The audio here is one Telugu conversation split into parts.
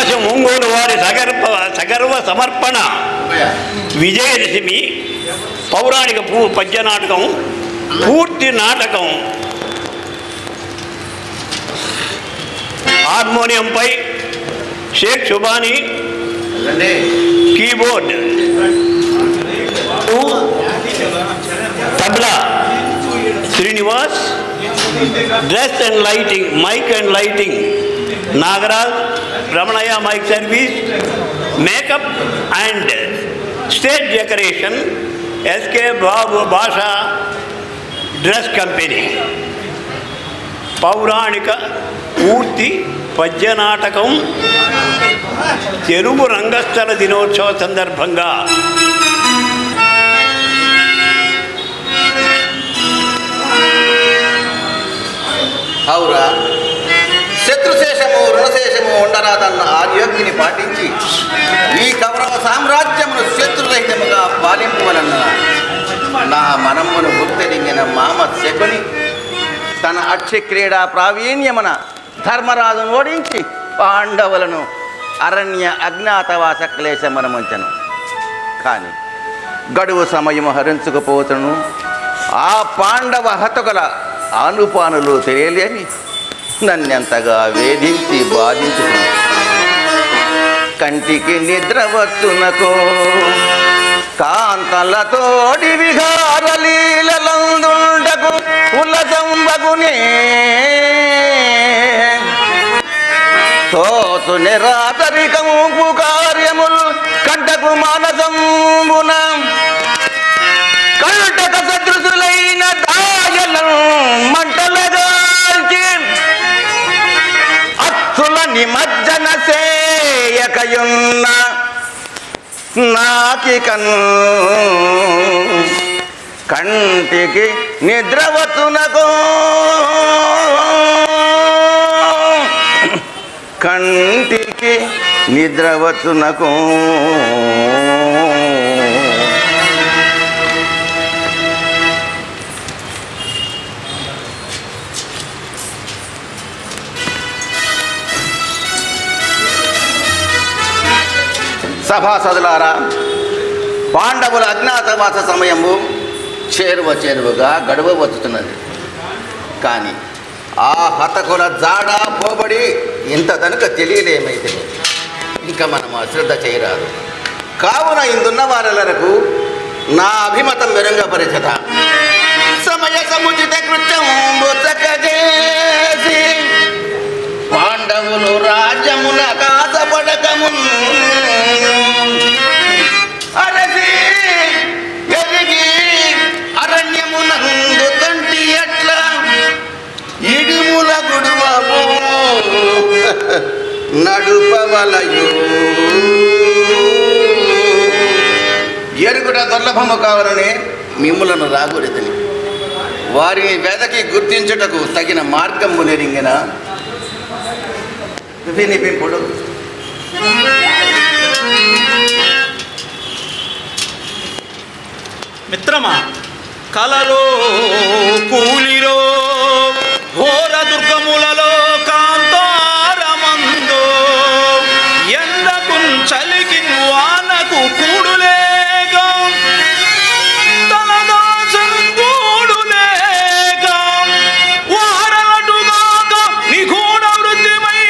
శ్రీనివాస ఒంగోలు వారి సగర్వ సమర్పణ విజయదశమి పౌరాణిక పద్య నాటకం పూర్తి నాటకం హార్మోనియంపై Shaik Subhani, keyboard, tabla Srinivas, dress and lighting, mic and lighting Nagaraj, Ramanaiah mic service, makeup and stage decoration SK Babu Basha dress company. పౌరాణిక పూర్తి పద్య నాటకం తెలుగు రంగస్థల దినోత్సవ సందర్భంగా అవురా, శత్రుశేషము రుణశేషము ఉండరాదన్న ఆర్యోగ్యని పాటించి ఈ కౌరవ సామ్రాజ్యమును శత్రురహితముగా పాలింపవలన్న నా మనమ్మును గుర్తెరింగిన మామ శకుని తన అక్షక్రీడా ప్రావీణ్యమున ధర్మరాజును ఓడించి పాండవులను అరణ్య అజ్ఞాతవాస క్లేశమనముంచను. కానీ గడువు సమయము హరించుకుపోతును ఆ పాండవ హతకుల ఆనుపానులు తెలియలేని నన్నెంతగా వేధించి బాధించును. కంటికి నిద్ర వచ్చునకో కాంతలతోడి విహారలీలందుండకు ఉల్లసంబగునే తోతు నిరాతరికము కార్యముల్ కంటకు మానసంబున కంటక సదృశులైన దాయలను మంటలగాల్చి అచ్చుల నిమజ్జన సేయకయున్న నాకి కంటికి నిద్రవతునకో కంటికి నిద్రవతునకో సభాసదులారా, పాండవుల అజ్ఞాతవాస సమయము చేరువగా గడువ వచ్చుతున్నది. కానీ ఆ హతకుల జాడ పోబడి ఇంత కనుక తెలియలేమైతే ఇంకా మనం అశ్రద్ధ చేయరాదు. కావున ఇందున్న వారెల్లరకు నా అభిమతం మెరుగపరిచట సమయ సముచిత కృత్యం చేసి పాండవులు రాజ్యమున కాసపడకము అరసి ఎరిగి అరణ్యమునందు తంటి ఎట్ల ఇడుముల గుడువము నడుపవలయు ఎరుగుట దుర్లభము కావాలని మిమ్ములను రాగురితని వారిని వెదకి గుర్తించుటకు తగిన మార్గము నెరింగిన వినిపింపుడు. మిత్రమా, కలలో కూలిరో ఘోర దుర్గములలో కాంతారమందో ఎండకు చలికి వానకు కూడులేక తలదాసం కూడులేక వారలటుగాక నిగూఢ వృద్ధిమై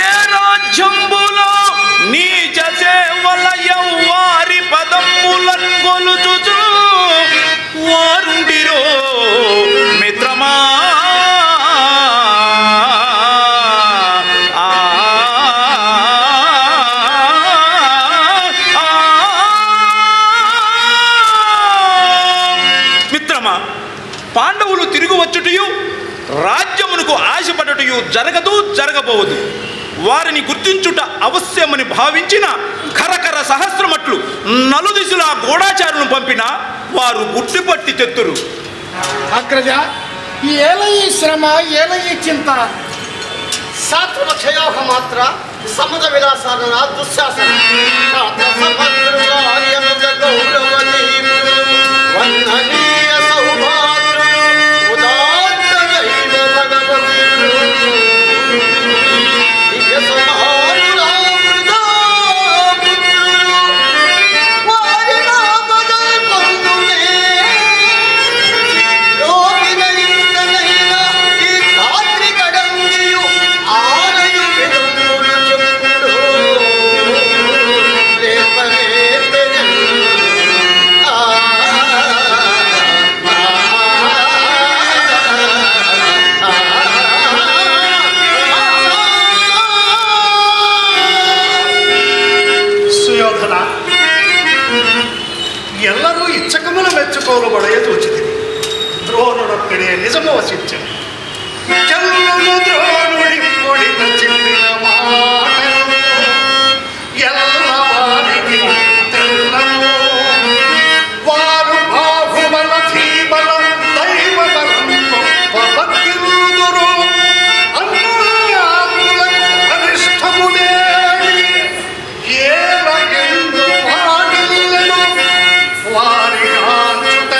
ఏ రాజ్యంబులో నీచ సేవల యవ్వారి పదములను గొలుచుచు వారుండిరో మిత్రమా. మిత్రమా, పాండవులు తిరిగి వచ్చుటయు రాజ్యమునకు ఆశపడటయు జరగదు, జరగబోదు. వారిని గుర్తించుట అవశ్యమని భావించిన కరకర సహస్రమట్లు నలుదిశలా గూఢాచారులను పంపిన వారు గుర్తుపట్టి తెత్తురు. అగ్రజ, ఏల ఈ శ్రమ, ఏల ఈ చింత? శాస్త్ర క్షయోగ మాత్ర సమద విలాసాన దుశ్శాసన వందనీయ సౌభాగ్యం ఉదాత్త నిజము వసించను. చల్లును ద్రోణుడి పొడిన చెప్పిన మాటలు ఎల్లవారికి తెల్లను. వారు బాహుబల ధీబల దైవ బలం గొప్ప భక్తిరుదురు. అన్నాములకు అరిష్టములేని ఏలగెందు వాడిల్లను. వారి కాంచుట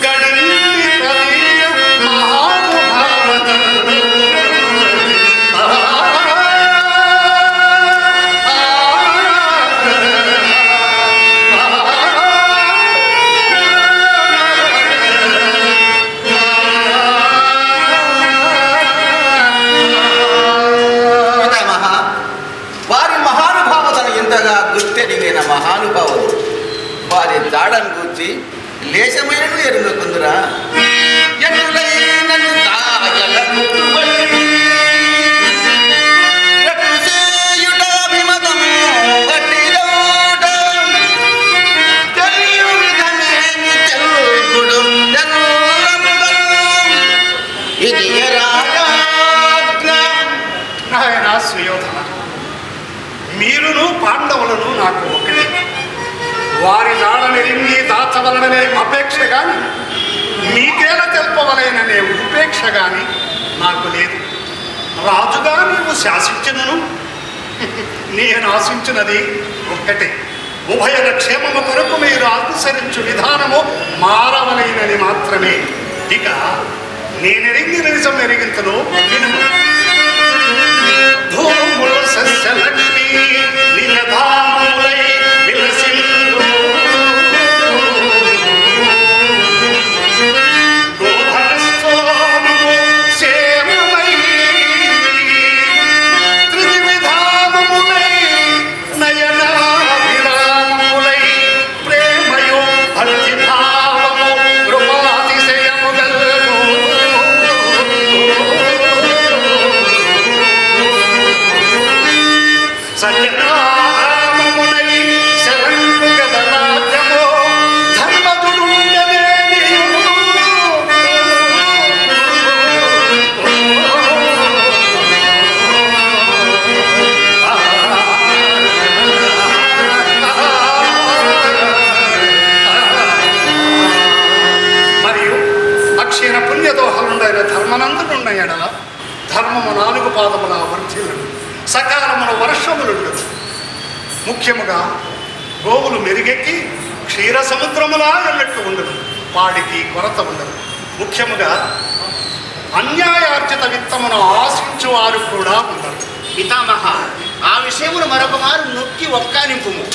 గడింది కలియ మహానుభావత. వారి మహానుభావతను ఇంతగా గుర్తెరిగిన మహానుభావులు వారి దాడను గూర్చి లేశమైనను ఎరుగకుందురా. ఎటులైనను దాయల గుర్తుబడి ఎటు చేయుట అభిమతము వట్టిదోట. తెలియు విధమేమి తెలుగుడు తెల్లముదను. ఇది రాజాజ్ఞ. నాయనా సుయోధన, మీరును పాండవులను నాకు ఒకటే. వారి జాడనెరిగి దాచవలననే అపేక్ష గాని మీకేలా తెలుపవలననే ఉపేక్ష గాని నాకు లేదు. రాజుగా నీవు శాసించినను నేను ఆశించినది ఒక్కటే. ఉభయల క్షేమము కొరకు మీరు అనుసరించు విధానము మారవలైనది మాత్రమే. ఇక నేనెరిగిన నిజం ఎరిగింతను వినుము. ధూముల సస్యలక్ష్మి నిలధాములై విలసిల్లు. గోధనస్తోమము సేమమై త్రివిధామములై నయనాభిరామములై ప్రేమయో భక్తిభావము కృపాతిశయము గల్గు. సజ్జనామమునై శరణు గదనాట్యము ధర్మదుడుండనేనియు. మరియు అక్షీణ పుణ్యదోహలుండైన ధర్మనందుడున్న ఎడల ధర్మము 4 పాదముల వర్ధిల్లును. సకాలమున వర్షములుండదు. ముఖ్యముగా గోవులు మెరుగెక్కి క్షీర సముద్రములా ఎల్లట్టు ఉండదు. వాడికి కొరత ఉండదు. ముఖ్యముగా అన్యాయార్జిత విత్తమును ఆశించు వారు కూడా ఉండరు. పితామహ, ఆ విషయమును మరొక మారు నొక్కి ఒక్కానింపుము.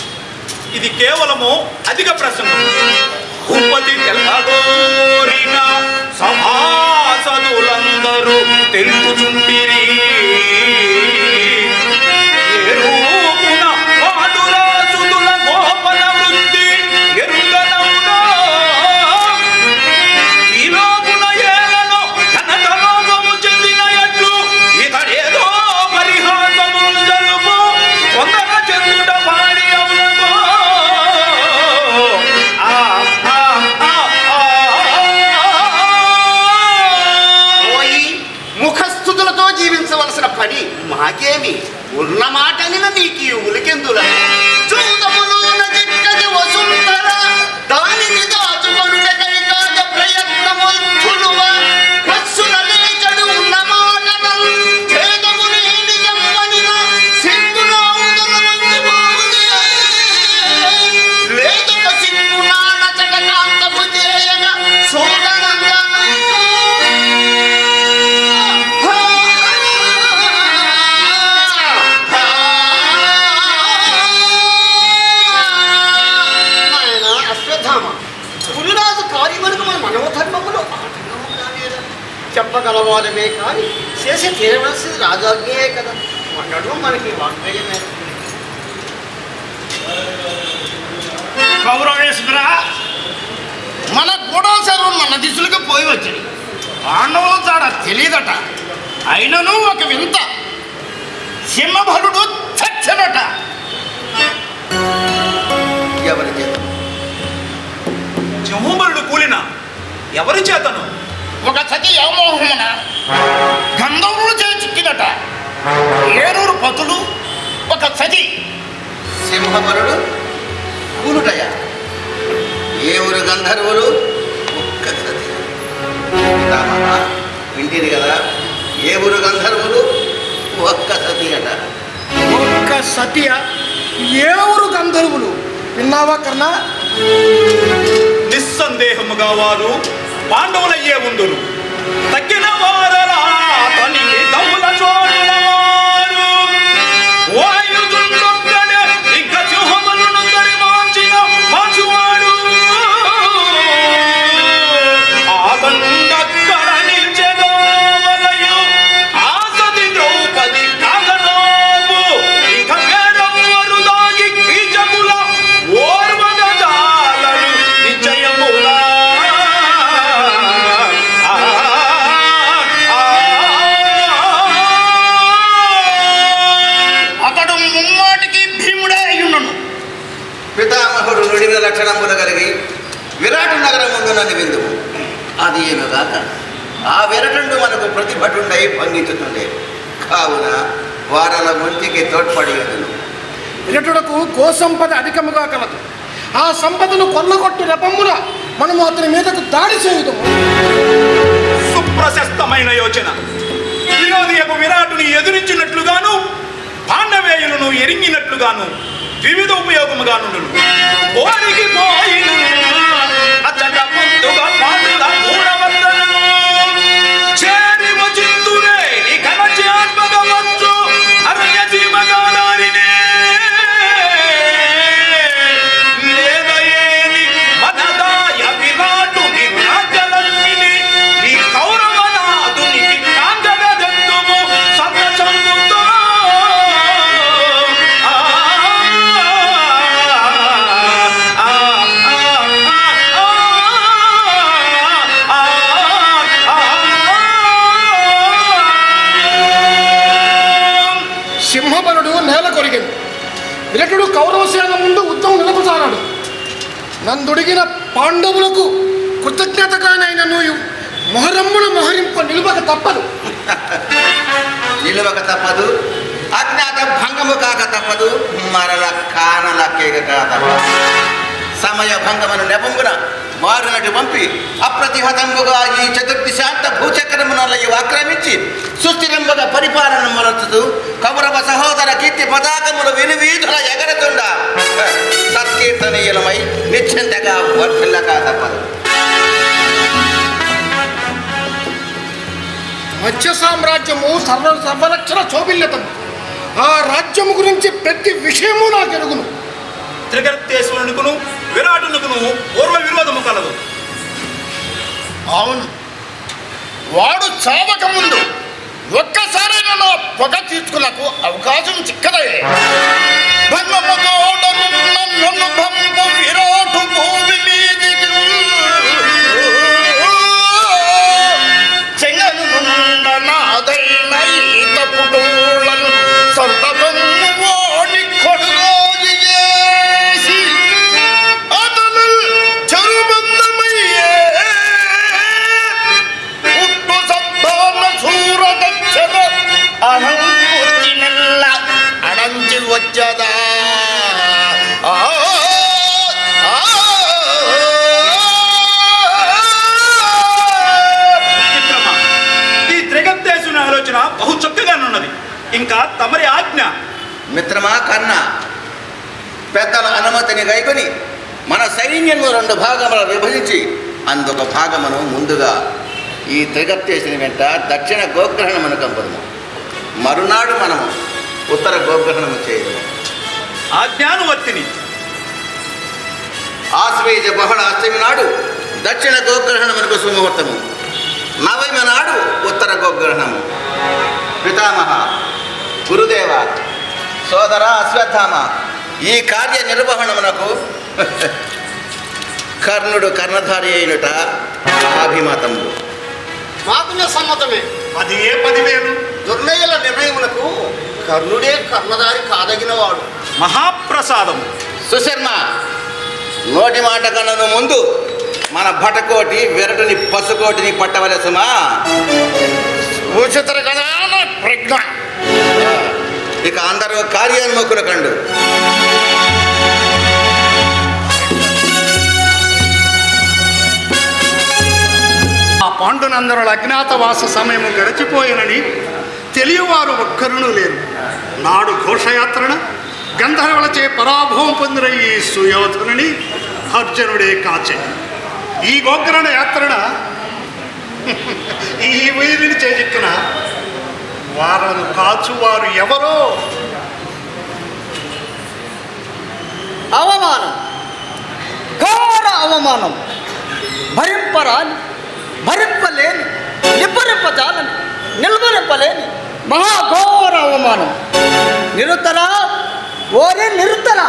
ఇది కేవలము అధిక ప్రసంగం. ఉపతి తెల్లగోరిన సభాసదులందరూ తెలుపుచుంటిరి. ఎరుపున పాడురాసుదుల గోపన వృత్తి ఎరుగనవునా. ఈ లోపున ఏలను ఘనతలోకము చెందిన ఎట్లు ఇతడేదో పరిహాసములు జలుపు కొందర చెందుట వాడి అవునగో. ముఖస్థుతులతో జీవించవలసిన పని మాకేమి? ఉన్న మాటని నీకు ఉలికెందులా? చూదములోన చిక్కది వసుంధర దానిని దాచుకొనుటకై కాజ ప్రయత్నములువ. వత్సుల లేచడు ఉన్న మాటనల్ ఛేదము లేని ఎవ్వనిన సింగురావుదుల మంచి బావుదే. లేదుక సింగు నానచట కాంతము చేయగా సోదరంగా. పులిరాజు కార్యములకు మన మనోధర్మములు చెప్పగలవారమే కానీ చేసి తీరవలసింది రాజాజ్ఞయే కదా. ఉండడం మనకి వాగ్దయమే. కౌరవేశ్వర, మన గూఢాచారం మన దిశలుగా పోయి వచ్చింది. పాండవుల చాడ తెలియదట. అయినను ఒక వింత. సింహభరుడు చచ్చనట. ఎవరి చేత? సింహంబరుడు కూలిన ఎవరి చేతను? ఒక సతి యమోహమున గంధర్వులు చేసి చిక్కినట. 7 పతులు ఒక సతి. సింహబలుడు కూలుటయ, 7 గంధర్వులు ఒక్క సతి. వింటిది కదా, 7 గంధర్వులు ఒక్క సతి అట. ఒక్క సతియ 7 గంధర్వులు. విన్నావా కర్ణ? నిస్సందేహముగా వారు పాండవులయ్యే ఉందురు. తగ్గిన వారలా తనికి దౌల చోడులవారు. వాయుదుండొక్కడే ఇంక సింహములను దరిమాంచిన మాచువాడు. ఆతండక్కడ నిల్చెదోవలయు ఆసతి ద్రౌపది కాగనోపు. ఇక వేరెవ్వరు దాగి కీచకుల ఓర్వద జాలరు నిశ్చయములా. అతడు ముమ్మాటికి భీముడే అయ్యుండును. పితామహుడు నుడిన లక్షణములు కలిగి విరాట నగరం ముందు నన్ను విందువు. అది ఏమగాక ఆ విరటుండు మనకు ప్రతిభటుండై భంగించుతుండే. కావున వారల ముంటికి తోడ్పడి ఉండును. విరటుడకు గోసంపద అధికముగా కలదు. ఆ సంపదను కొల్లగొట్టు రపమున మనము అతని మీదకు దాడి చేయుదము. సుప్రశస్తమైన యోచన. విరోధియకు విరాటుని ఎదురించినట్లుగాను పాండవేయులను ఎరింగినట్లుగాను వివిధ ఉపయోగముగానుండును. ఓరికి పోయిన అచ్చట ముందుగా పాండుల మూడవద్దను చేరి వచింతురే నీ కనచి ఆత్మగవచ్చు అరణ్య సీమగాదారినే. లేదయేని మనదాయ విరాటుని రాజ్యలన్నిని నీ కౌరవనాథునికి కాంగగదెత్తుము సత్యచంపుతో. సింహబలుడు నేల కొరిగింది. విరటుడు కౌరవసేన ముందు యుద్ధం నిలపసారాడు. నందుడిగిన పాండవులకు కృతజ్ఞతగానైనను మొహరమ్మును మొహరింప నిలువక తప్పదు. నిలువక తప్పదు, అజ్ఞాత భంగము కాక తప్పదు, మరల కానలకేక తప్పదు. సమయ భంగమును నెపంగున వారునటి పంపి అప్రతిహతంబుగా ఈ చతుర్థి శాంత భూచక్రమునలయు ఆక్రమించి సుస్థిరంబుగా పరిపాలన మొలచుతూ కౌరవ సహోదర కీర్తి పతాకములు వినువీధుల ఎగరతుండ సత్కీర్తనీయులమై నిశ్చింతగా వర్ధిల్లక తప్పదు. మత్స్య సామ్రాజ్యము సర్వరక్షణ శోభిల్లతం. ఆ రాజ్యము గురించి ప్రతి విషయము నాకు ఎరుగును. త్రిగర్తేశ్వరునికును విరాటునికును పూర్వ విరోధము కలదు. అవును, వాడు చావక ముందు ఒక్కసారైనా నా పొగ తీసుకున్నకు అవకాశం చిక్కదే. విరాటు భూమి మీదికి చెంగనుండనాదైన ఈత పుటూలను సంతతము వాణి కొడుగోలు చేసి అతను చెరుబంధమయ్యే పుట్టు సద్దాన సూరదక్షద అహంకూర్తినెల్ల అడంచి వచ్చదా. ఈ త్రిగర్తేశ్వరుని ఆలోచన బహు చక్కగానున్నది. ఇంకా తమరి ఆజ్ఞ. మిత్రమా కర్ణ, పెద్దల అనుమతిని గైకొని మన సైన్యము 2 భాగములు విభజించి అందుక భాగమును ముందుగా ఈ త్రిగర్తేశ్వరుని వెంట దక్షిణ గోగ్రహణమును కంపదము. మరునాడు మనము ఉత్తర గోగ్రహణము చేయము. ఆజ్ఞానువర్తిని. ఆశ్వేజ బహుళ అష్టమి నాడు దక్షిణ గోగ్రహణమునకు సుముహూర్తము. నవమి నాడు ఉత్తర గోగ్రహణము. పితామహ, గురుదేవ, సోదర అశ్వత్థామ, ఈ కార్య నిర్వహణమునకు కర్ణుడు కర్ణధారి అయినట అభిమతము. మాకున్న సమ్మతమే. అది ఏ 10,000 దుర్నయుల నిర్ణయములకు కర్ణుడే కర్ణధారి కాదగినవాడు. మహాప్రసాదము. సుశర్మ, నోటి మాట కన్నను ముందు మన భటకోటి వెరటని పసుకోటిని పట్టవలసుమా. సూచితరు కదా నా ప్రజ్ఞ. ఇక అందరూ కార్యోన్ముఖులు కండు. ఆ పాండునందరుల అజ్ఞాతవాస సమయము గడిచిపోయినని తెలియవారు ఒక్కరునూ లేరు. నాడు ఘోషయాత్రన గంధర్వులచే పరాభవం పొందిన ఈ సుయోధనుని అర్జునుడే కాచే. ఈ గోగ్రహణ యాత్రన ఈ వీరిని చేజిక్కిన వారను కాచువారు ఎవరో. అవమానం, ఘోర అవమానం, భరింపరాని, భరింపలేని, నిబ్బరింపజాలని, నిల్వరింపలేని మహాఘోర అవమానం. నిరుత్తరా, ఓరే నిరుత్తరా,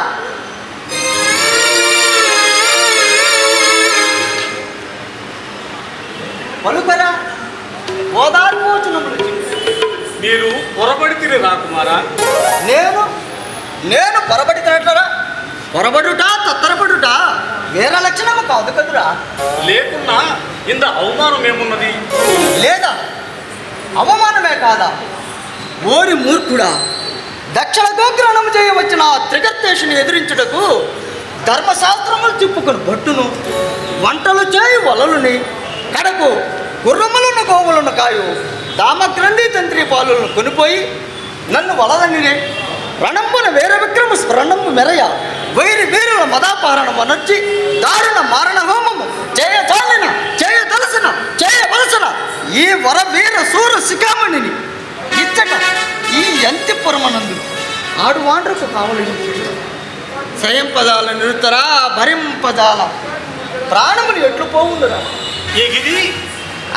పలుకరా, ఓదార్పోచనములు. మీరు పొరబడితిరి రాకుమారా. నేను పొరబడితేట్లరా? పొరబడుట తత్తరపడుట వేరే లక్షణము కాదు కదురా. లేకున్నా ఇంత అవమానం ఏమున్నది? లేదా అవమానమే కాదా? ఓరి మూర్ఖుడా, దక్షిణ గోగ్రహణం చేయవచ్చిన ఆ త్రిగర్తేశుని ఎదిరించుటకు ధర్మశాస్త్రములు తిప్పుకుని భట్టును, వంటలు చేయి వలలుని, కడకు గుర్రములను గోవులను కాయు దామగ్రంథి తంత్రి పాలులను కొనిపోయి నన్ను వలదనినే రణంబున వీర విక్రమ స్మరణము మెరయ వైరి వీరుల మదాపారణం అనర్చి దారుణ మారణ హోమము చేయజాలిన చేయదలసిన చేయవలసిన ఈ వర వీర సూర శిఖామణిని ఇచ్చట ఈ అంత్యపురమనందు ఆడువాండ్రకు కావలి సయంపదాల నిరుతరా భరింపదాల ప్రాణములు ఎట్లు పోవుందిరా. ఎగిది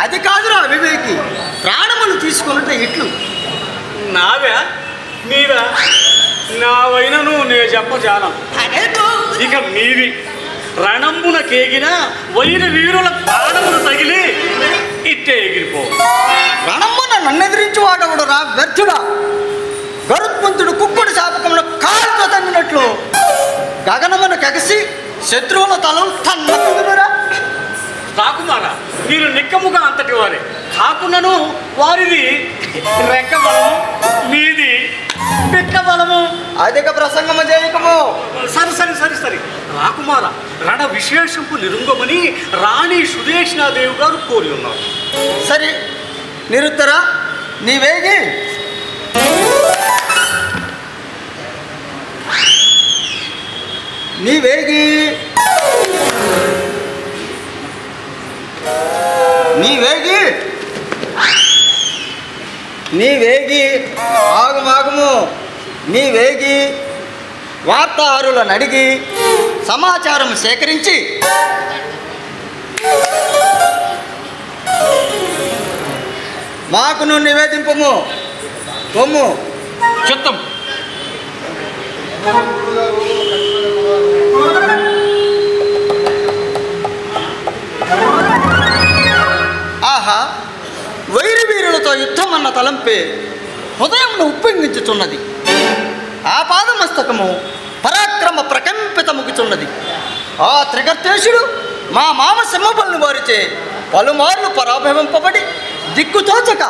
అది కాదురా అవివేకి, ప్రాణములు తీసుకున్నట్టు ఇట్లు. నావే మీవా? నావైనను నే చెప్పజాలం. ఇక మీవి రణంబున కేగిన వైర వీరుల ప్రాణములు తగిలి ఇట్టే ఎగిరిపో. రణమ్మున నన్నెదిరించి వాడవుడురా వ్యర్థుడా. గరుత్మంతుడు కుక్కుడు శాపకమును కాలుతో తన్నినట్లు గగనమున కగసి శత్రువుల తలలు తన్నకుదురా. రాకుమారా, మీరు నిక్కముగా అంతటి వారే కాకున్నను వారిది రెక్క బలము, మీది పిక్క బలము. అధిక ప్రసంగము చేయకము. సరి రాకుమార, రణ విశేషంపు నిరుంగమని రాణి సుదేష్ణాదేవి గారు కోరి ఉన్నారు. సరే నిరుత్తరా, నీవేగి నీవేగి నీవేగి నీవేగి ఆగుమాగుము. నీవేగి వార్తాహరులను అడిగి సమాచారం సేకరించి మాకును నివేదింపము. కొమ్ము చిత్తం. ఆహా, వైరి వీరులతో యుద్ధం అన్న తలంపే హృదయంను ఉప్పొంగించుచున్నది. ఆ పాదమస్తకము పరాక్రమ ప్రకంపితముగుచున్నది. ఆ త్రిగర్తేశుడు మా మామ సింహబలుని వారిచే పలుమార్లు పరాభవింపబడి దిక్కుతోచక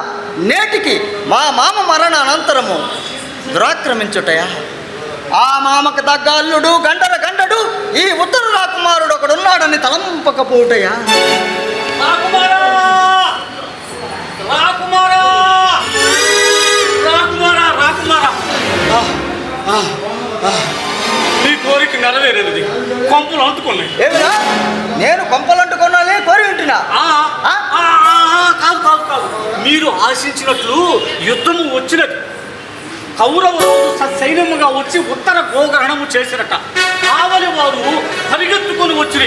నేటికి మా మామ మరణ అనంతరము దురాక్రమించుటయా. ఆ మామకు తగ్గ అల్లుడు గండడు ఈ ఉత్తర రాకుమారుడు ఒకడున్నాడని తలంపకపోటయా. నీ కోరిక నెరవేరేది. కొంపలు అంటుకున్నాయి. ఏమిరా, నేను కొంపలు అంటుకున్నానే కోరి ఉంటున్నా? కాదు, మీరు ఆశించినట్లు యుద్ధము వచ్చినది. కౌరవులు సైన్యముగా వచ్చి ఉత్తర గోగ్రహణము చేసినట. కావలి వారు పరిగెత్తుకొని వచ్చి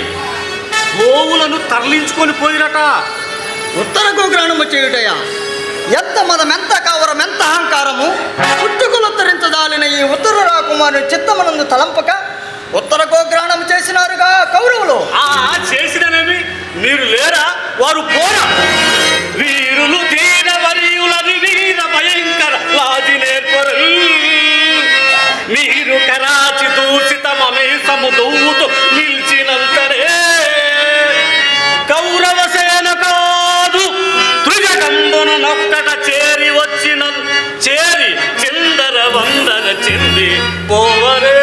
గోవులను తరలించుకొని పోయినట. ఉత్తర గోగ్రహణము చేయుటయా? ఎంత మదమెంత కౌరమెంత అహంకారము! పుట్టుకులుత్తరించదాలిన ఈ ఉత్తర రాకుమారుని చిత్తమనందు తలంపక ఉత్తర గోగ్రహణం చేసినారుగా కౌరవులు. చేసిననేమి మీరు లేరా? వారు పోరా. వీరులు తీరవరియులని వీర భయంకర లాది నేర్పరు. మీరు కరాచి దూషిత మమేసము దూతో నిలిచినంతరే పోవరే.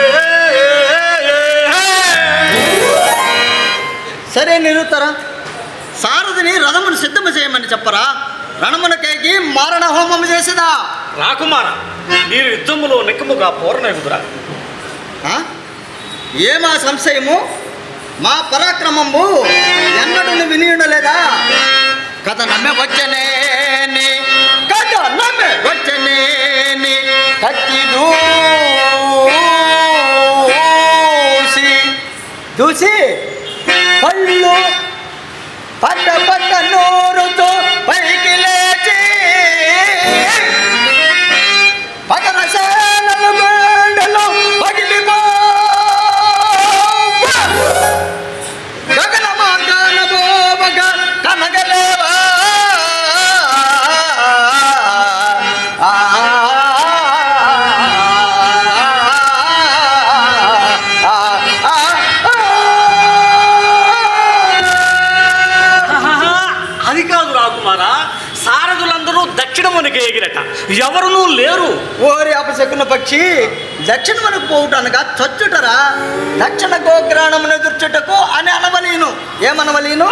సరే నిరుత్తరా, సారథిని రథమును సిద్ధము చేయమని చెప్పరా. రణమునకేకి మారణ హోమము చేసేదా. రాకుమార, మీరు యుద్ధములో నిక్కముగా పోరనేగుదురా. ఏమా సంశయము? మా పరాక్రమము ఎన్నడూ విని ఉండలేదా? కథ నమ్మె వచ్చనేని, కథ నమ్మె వచ్చనేని, కత్తి దూసి పళ్ళు పట్ట పట్ట నోరుతో పైకి లేచి పగరశాలలు గోడలు పగిలిపో గగన మార్గాన బోవగా కనగలేవా. అది కాదు రాకుమారా, సారథులందరూ దక్షిణమునికి ఎగిరట, ఎవరునూ లేరు. ఓరి అపశకున పక్షి, దక్షిణమునకు పోవుటనగా చచ్చుటరా. దక్షిణ గోగ్రాణమును ఎదుర్చుటకు అని అనవలీను. ఏమనవలీను?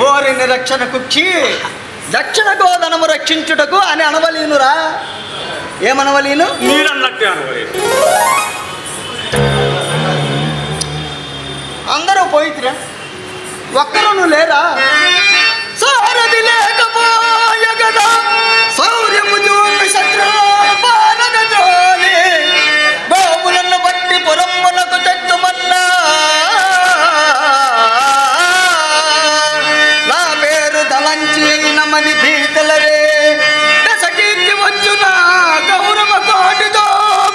ఓరి నిరక్షణ కుక్షి, దక్షిణ గోధనము రక్షించుటకు అని అనవలీనురా. ఏమనవలీను? మీరన్నట్టే అనవలేను. అందరూ పోయితురా, ఒక్కరూ లేరా? సారథి లేకపోయ కదా శౌర్యము చూపి శత్రుపాలగజోలి గోవులను బట్టి పురములకు చెట్టుమన్నా నా పేరు తలంచి నమని భీతలరే దశకీర్తి వచ్చునా గౌరవ కోటితో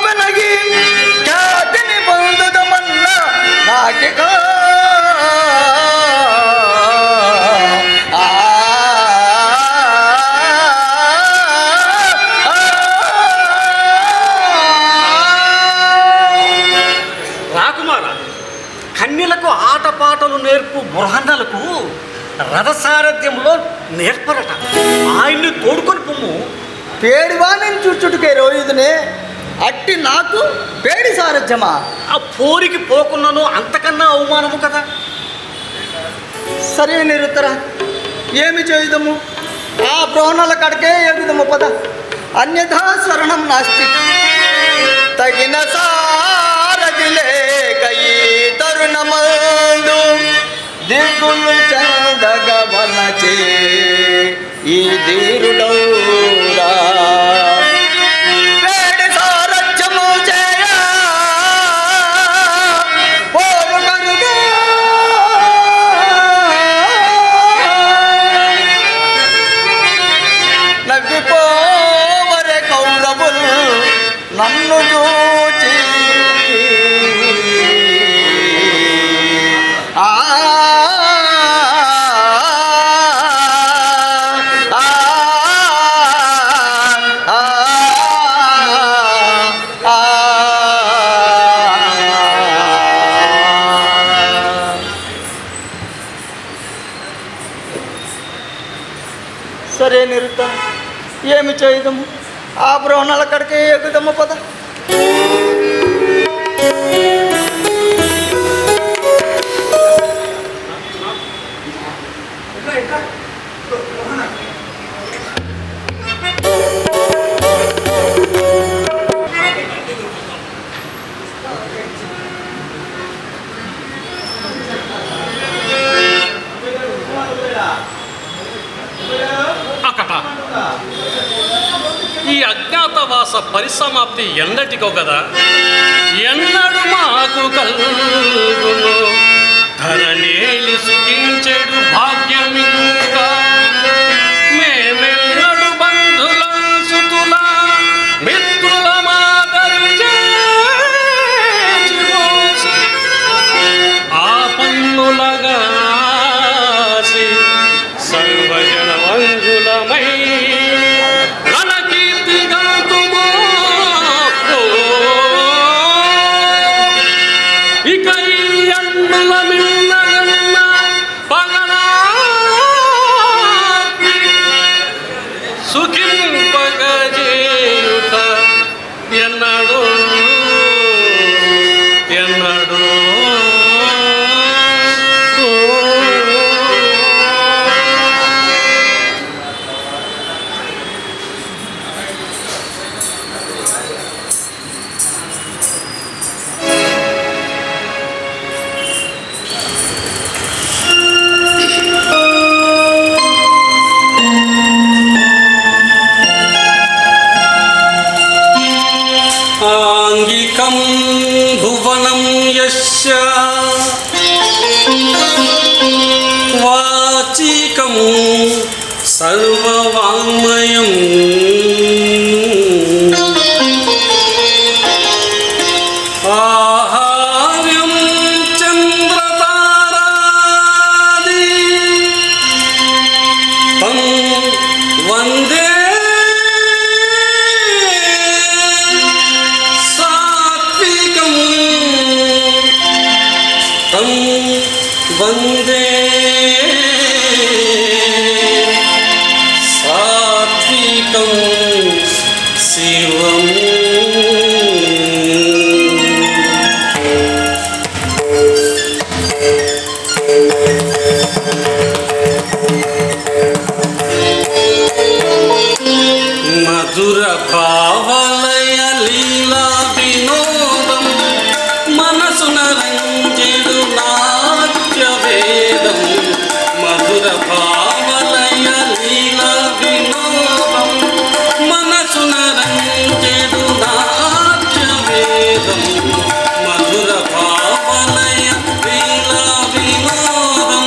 పెనగి ఖ్యాతిని పొందుదమన్నా నాకిక కన్యలకు ఆటపాటలు నేర్పు బృహన్నలకు రథసారథ్యంలో నేర్పరట. ఆయన్ని తోడుకొని పొమ్ము. పేడివాణిని చూచుటకే రోయుదునే, అట్టి నాకు పేడి సారథ్యమా? ఆ పోరికి పోకున్నాను అంతకన్నా అవమానము కదా. సరే నిరుత్తరా, ఏమి చేయుదము? ఆ బ్రోహణల కడకే ఎగుదము పద. అన్యథా శరణం నాస్తి. తగిన సారథి లేక ఈ తరుణమందు దిగులు చందగవనచే ఈ ధీరుడౌరా పేడి సారథ్యము చేయ పోరు కరుగా నవ్విపోవరే కౌరవులు నన్ను చూచి. సరే నిరుత, ఏమి చేయుదము? ఆ బ్రోహణల కడికే ఎగుదము పద. అకట ఈ అజ్ఞాతవాస పరిసమాప్తి ఎన్నటికో కదా. ఎన్నడు మాకు కలుగును ధరణేలి సుఖించెడు భాగ్యమింకా. మేమెన్నడు బంధుల సుతుల మిత్రుల మాదరి ఆ పన్నులగా సర్వజన వంజులమై ఘనకీర్తిగాతుమో. ఇక ఈ అన్నుల మిన్నగన్న పగనా వాచీకం సర్వవాంగ్మయం ఆహార్యం చంద్రతారాది తం వందే సాత్వికం తం వందే సాత్వికం శివం. మధుర భావలయ లీలా వినోదం మనసున రంజిడు నాట్య వేదం. మధుర భావలయ లీలా వినోదం మనసున రంజిడు నాట్య వేదం. మధుర భావలయ లీలా వినోదం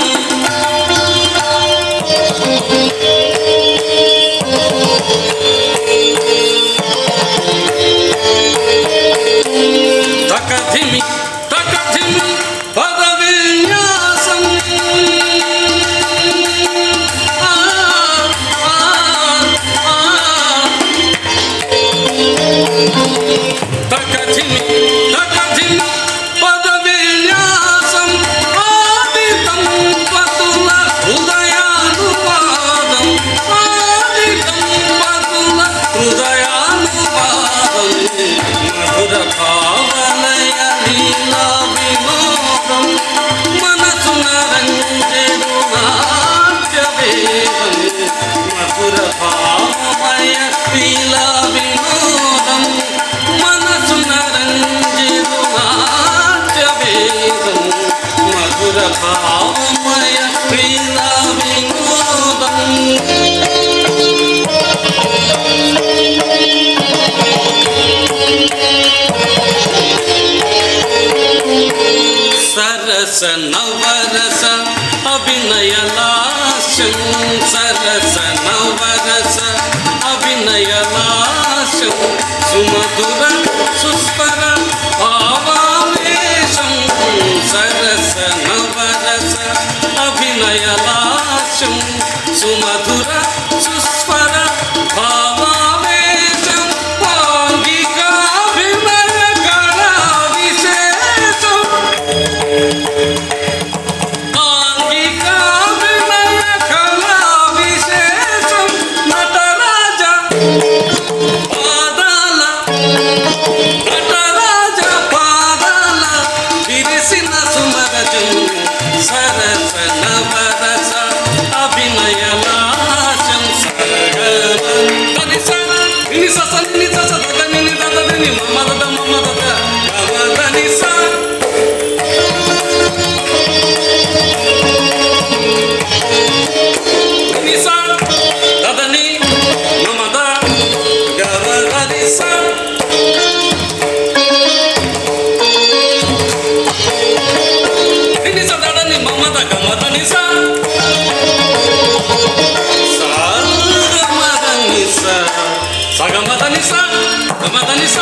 తకధిమి తకధిమి పద విన్యాసం తకధిమి తకధిమి పద విన్యాసం ఆదితం పతుల హృదయానువాదం. ఆదితం పతుల హృదయానువాదం. మధుర భావలయ లీలా వినోదం మనసున రంజిడు నాట్య వేదం. మధుర భావలయ లీలా వినోదం మనసున రంజిడు నాట్య వేదం. మధుర భావమయ లీలా వినోదం. సరస నవరస అభినయ లాస్యం. సరస నవరస అభినయ లాస్యం. సుమధుర సుస్వర భావావేశం. సరస నవరస అభినయ లాస్యం. సుమధుర సుస్వర భావావేశం. ఆంగికాభినయ కళా విశేషం. ఆంగికాభినయ కళా విశేషం. నటరాజ పాదాల నటరాజ పాదాల విరిసిన సుమరజం. సరస నవరస అభినయ లాస్యం. నిస సన్ని స సదని ని దదని మమద మమద గమదని స నిస దదని మమద గమదని స. నిస దదని మమద గమదని స. సగమదని స సగమదని స గమదని స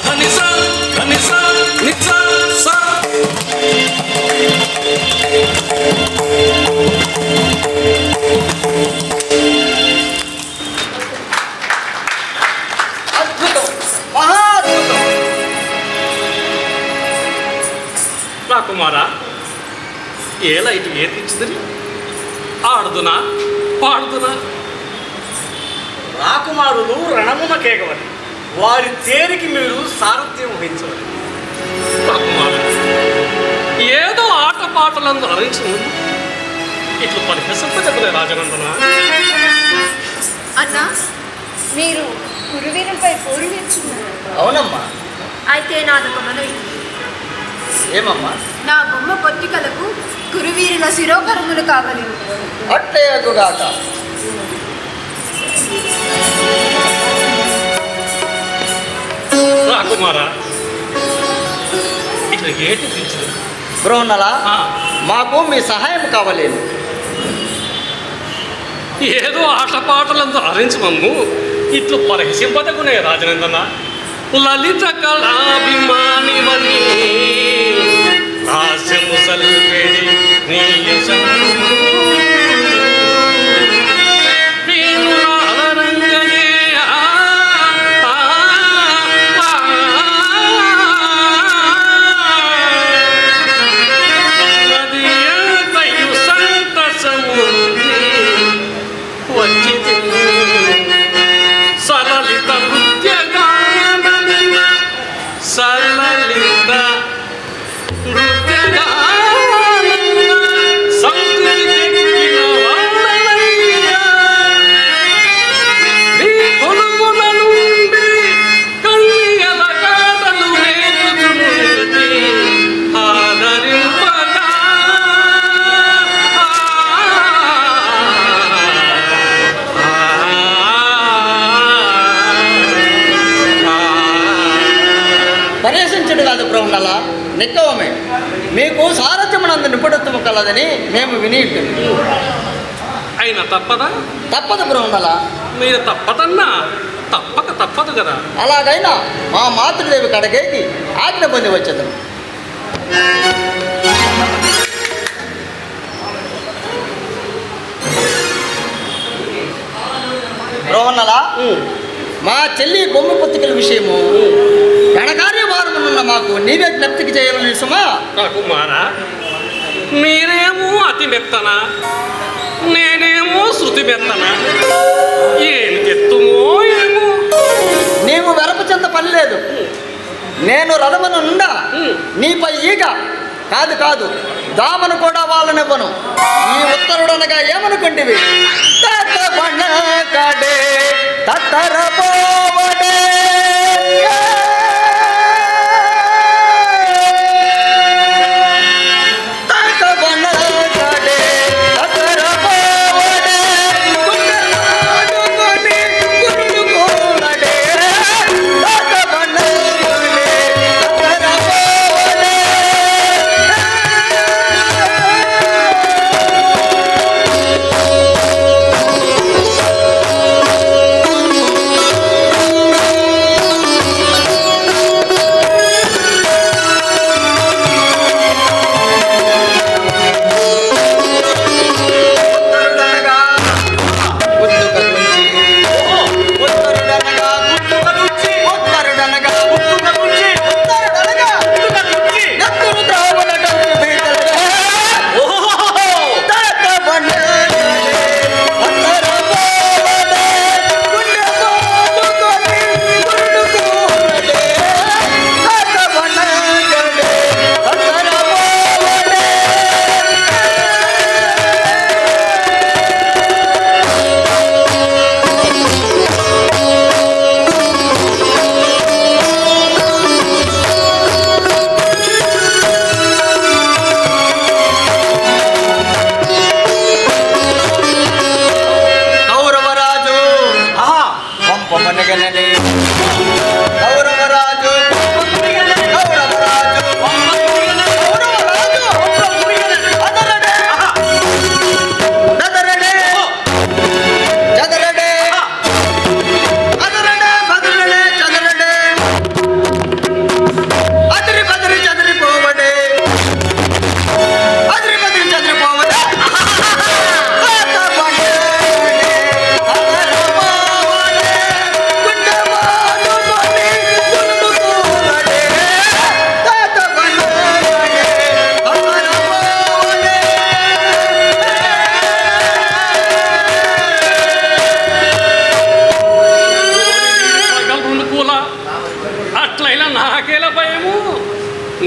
ధని స ధని స నిస స. అద్భుతం, మహా అద్భుతం. రాకుమారా ఏల ఇటు ఏర్పించుదని ఆడుదునా పాడుదునా. రాకుమారులు రణమున కేగవని వారి తేరికి మీరు సారథ్యం వహించవని. రాకుమారా ఏదో ఆటపాటలందు అరించిన ఇట్లు పరిహసింపజగలే రాజనందన. అన్నా, మీరు కురువీరంపై పోరు నేర్చుకున్నారు. అవునమ్మా. అయితే నాదొక మనవి. ఏమమ్మా? నా బొమ్మ పొత్తికలకు కురువీరుల శిరోకరములు కావాలి. అట్లే అగుగాక. రాకుమారా ఇట్లా ఏంటి బృహన్నల, మాకు మీ సహాయం కావలేదు. ఏదో ఆటపాటలంతా అరించమమ్ము ఇట్లు పరహసింపదకునే రాజనందన లలిత కళాభిమానివని హాస్యము సల్వేడి నిక్కవమే మీకు సారథ్యమునందు నిపుణత్వము కలదని మేము విని అయినా తప్పదా? తప్పదు బ్రహ్మల. మీరు తప్పదన్నా తప్పదు కదా. అలాగైనా మా మాతృదేవి కడగేకి ఆజ్ఞ పొంది వచ్చేది. బ్రహ్మల, మా చెల్లి బొమ్మ పుత్తికల విషయము రణకార్యభారమునున్న మాకు నీవే జ్ఞప్తికి చేయవలని సుమా. కుమారా, మీరేమో అతి మెత్తన, నేనేమో శృతి మెత్తన, ఏం తెత్తుమో ఏమో. నీవు వెరపు చెంద పని లేదు. నేను రథమును నుండా నీపై ఈగ కాదు దామను కూడా వాళ్ళనివ్వను. ఈ ఉత్తరుడనగా ఏమనుకుంటివి?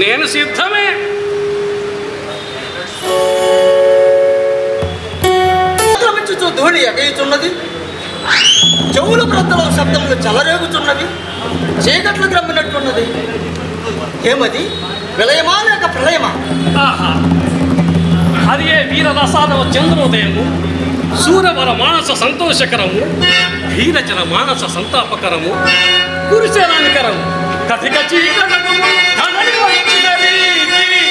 నేను సిద్ధమే. ధూళి ఎగయుచున్నది, చెవుల ప్రద్దల శబ్దములు చలరేగుచున్నవి, చీకట్లు గ్రమ్మినట్టున్నది. ఏమది? విలయమా లేక ప్రళయమా? అది ఏ వీరరసాదవ చంద్రోదయము, సూరవర మానస సంతోషకరము, ధీరజన మానస సంతాపకరము, కురుశలానికరము, కథిక చీకటము కదలి వచ్చిన రీతి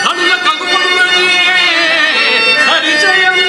కనుల కగుపడునది హరిజయము.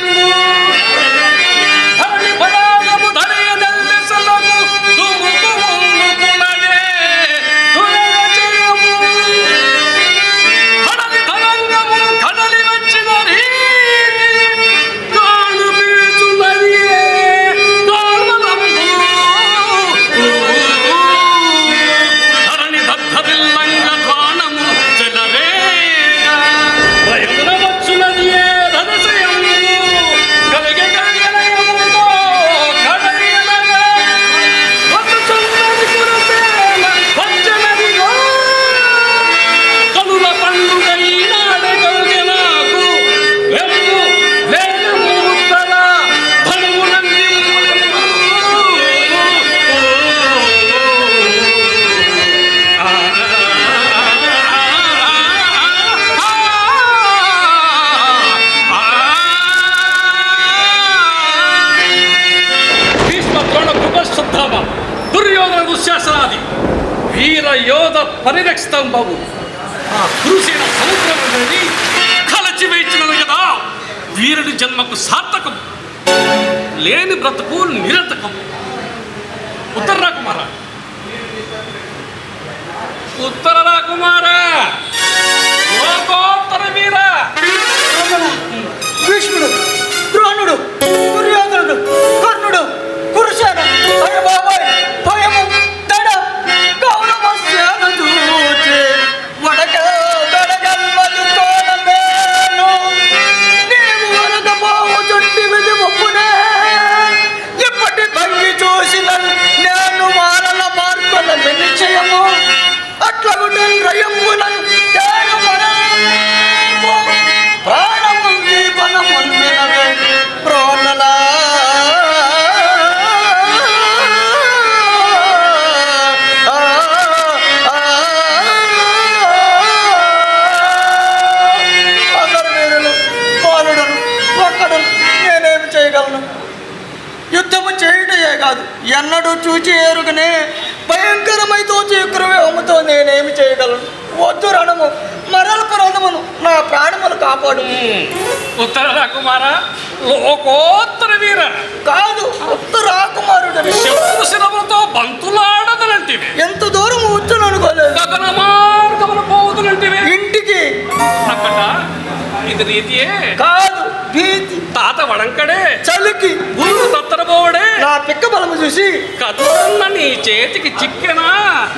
దుశ్శాసనాది వీర యోధ పరిరక్షితంబవు ఆ కురుసేన సముద్రం అనేది కలచి వేయించినది కదా. వీరుడి జన్మకు సార్థకం, లేని బ్రతుకు నిరతకం. ఉత్తర రాకుమారా, ఉత్తర రాకుమారా, లోకోత్తర వీర. భీష్ముడు, ద్రోణుడు, దుర్యోధనుడు, కర్ణుడు, కురుసేన, అయ్య బాబాయ్, భయము, దడ, కౌరవ సేన చూచి వడక దడగల్వదు తోలమేను. నీవు వరకపోవు చుట్టి విధి ఒప్పునే. ఇప్పటి భంగి చూసిన నేను వారల మార్పుల నిశ్చయము. అట్లగుటన్ రయమ్మునన్ తేను మనము. ప్రాణము దీపనమున్నవే ప్రోణలా. అందరు వీరులు బాలుడను ఒక్కడు నేనేమి చేయగలను? యుద్ధము చేయుటయే కాదు, ఎన్నడూ చూచి ఎరుగనే భయంకరమై తోచి విగ్రహముతో నేనేమి చేయగలను? వద్దు రణము, మరల్పు రణమును, నా ప్రాణములు కాపాడు. ఉత్తర రాకుమారా, లోకోత్తర వీర. కాదు, ఉత్తరాకుమారుడని. శత్రు శిరములతో బంతులాడదనంటివి. ఎంత దూరం వచ్చును అనుకోలేదు. గగన మార్గములు పోవుదనంటివి. ఇంటికి అక్కట ఇది రీతియే కాదు, భీతి. తాత వడంకడే చలికి గురువు తత్తరబోవడే నా పిక్క బలము చూసి కదున్న నీ చేతికి చిక్కెనా.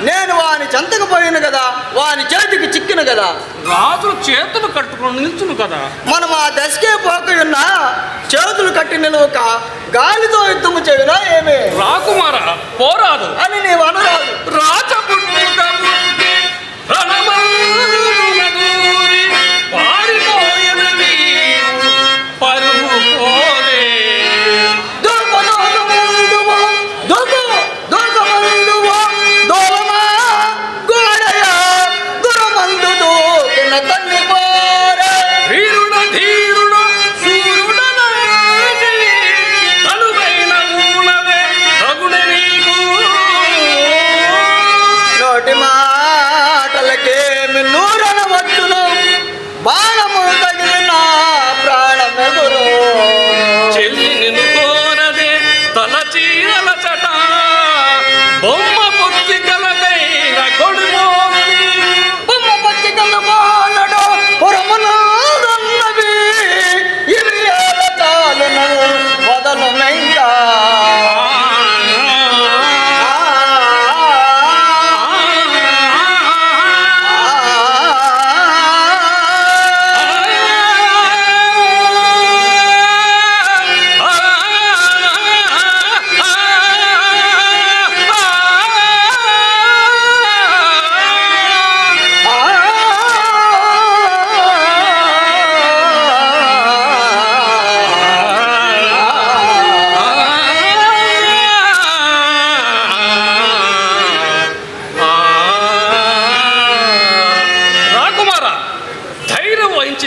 నేను వాని చెంతకు పోయిన కదా, వాని చేతికి చిక్కిన కదా. రాజులు చేతులు కట్టుకుని నిల్చును కదా. మనం ఆ దశకే పోకయున్నా చేతులు కట్టి నిలువక గాలితో యుద్ధము చేయునా ఏమే? రాకుమారా, పోరాదు అని నీవు అనరాదు.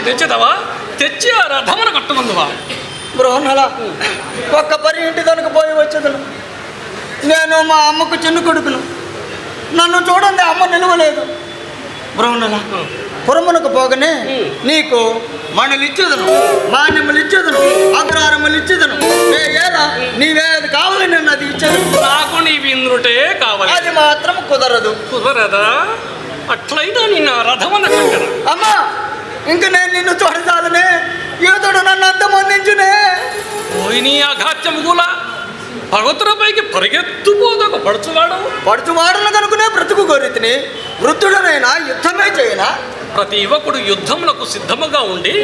తెచ్చదవా, తెచ్చి ఆ రథమును కట్టుమందువా. బ్రోహ్నల ఒక్క పరి ఇంటి కనుక పోయి వచ్చేదను. నేను మా అమ్మకు చిన్న కొడుకును, నన్ను చూడండి అమ్మ నిలవలేదు. బ్రోహ్నల పురమునకు పోగానే నీకు మణులు ఇచ్చేదను, మాన్యములు ఇచ్చేదను, అగ్రహారములు ఇచ్చేదను. ఏదా నీవేది కావాలి నేను అది ఇచ్చేదను. నాకు నీవి ఇంద్రుటే కావాలి. అది మాత్రం కుదరదు. కుదరదా? అట్లయినా నిన్న రథమున కట్టను. అమ్మా ఇంక నేను నిన్ను చూడసాలనే, యువతుడు నన్ను అంతమందించునే. పోయి నీ అఘాత్యము కూడా భగవతులపైకి పరిగెత్తుపోదొక పడుచువాడను కనుకునే బ్రతుకు కోరితిని. వృద్ధుడనైనా యుద్ధమే చేయనా? ప్రతి యువకుడు యుద్ధములకు సిద్ధముగా ఉండి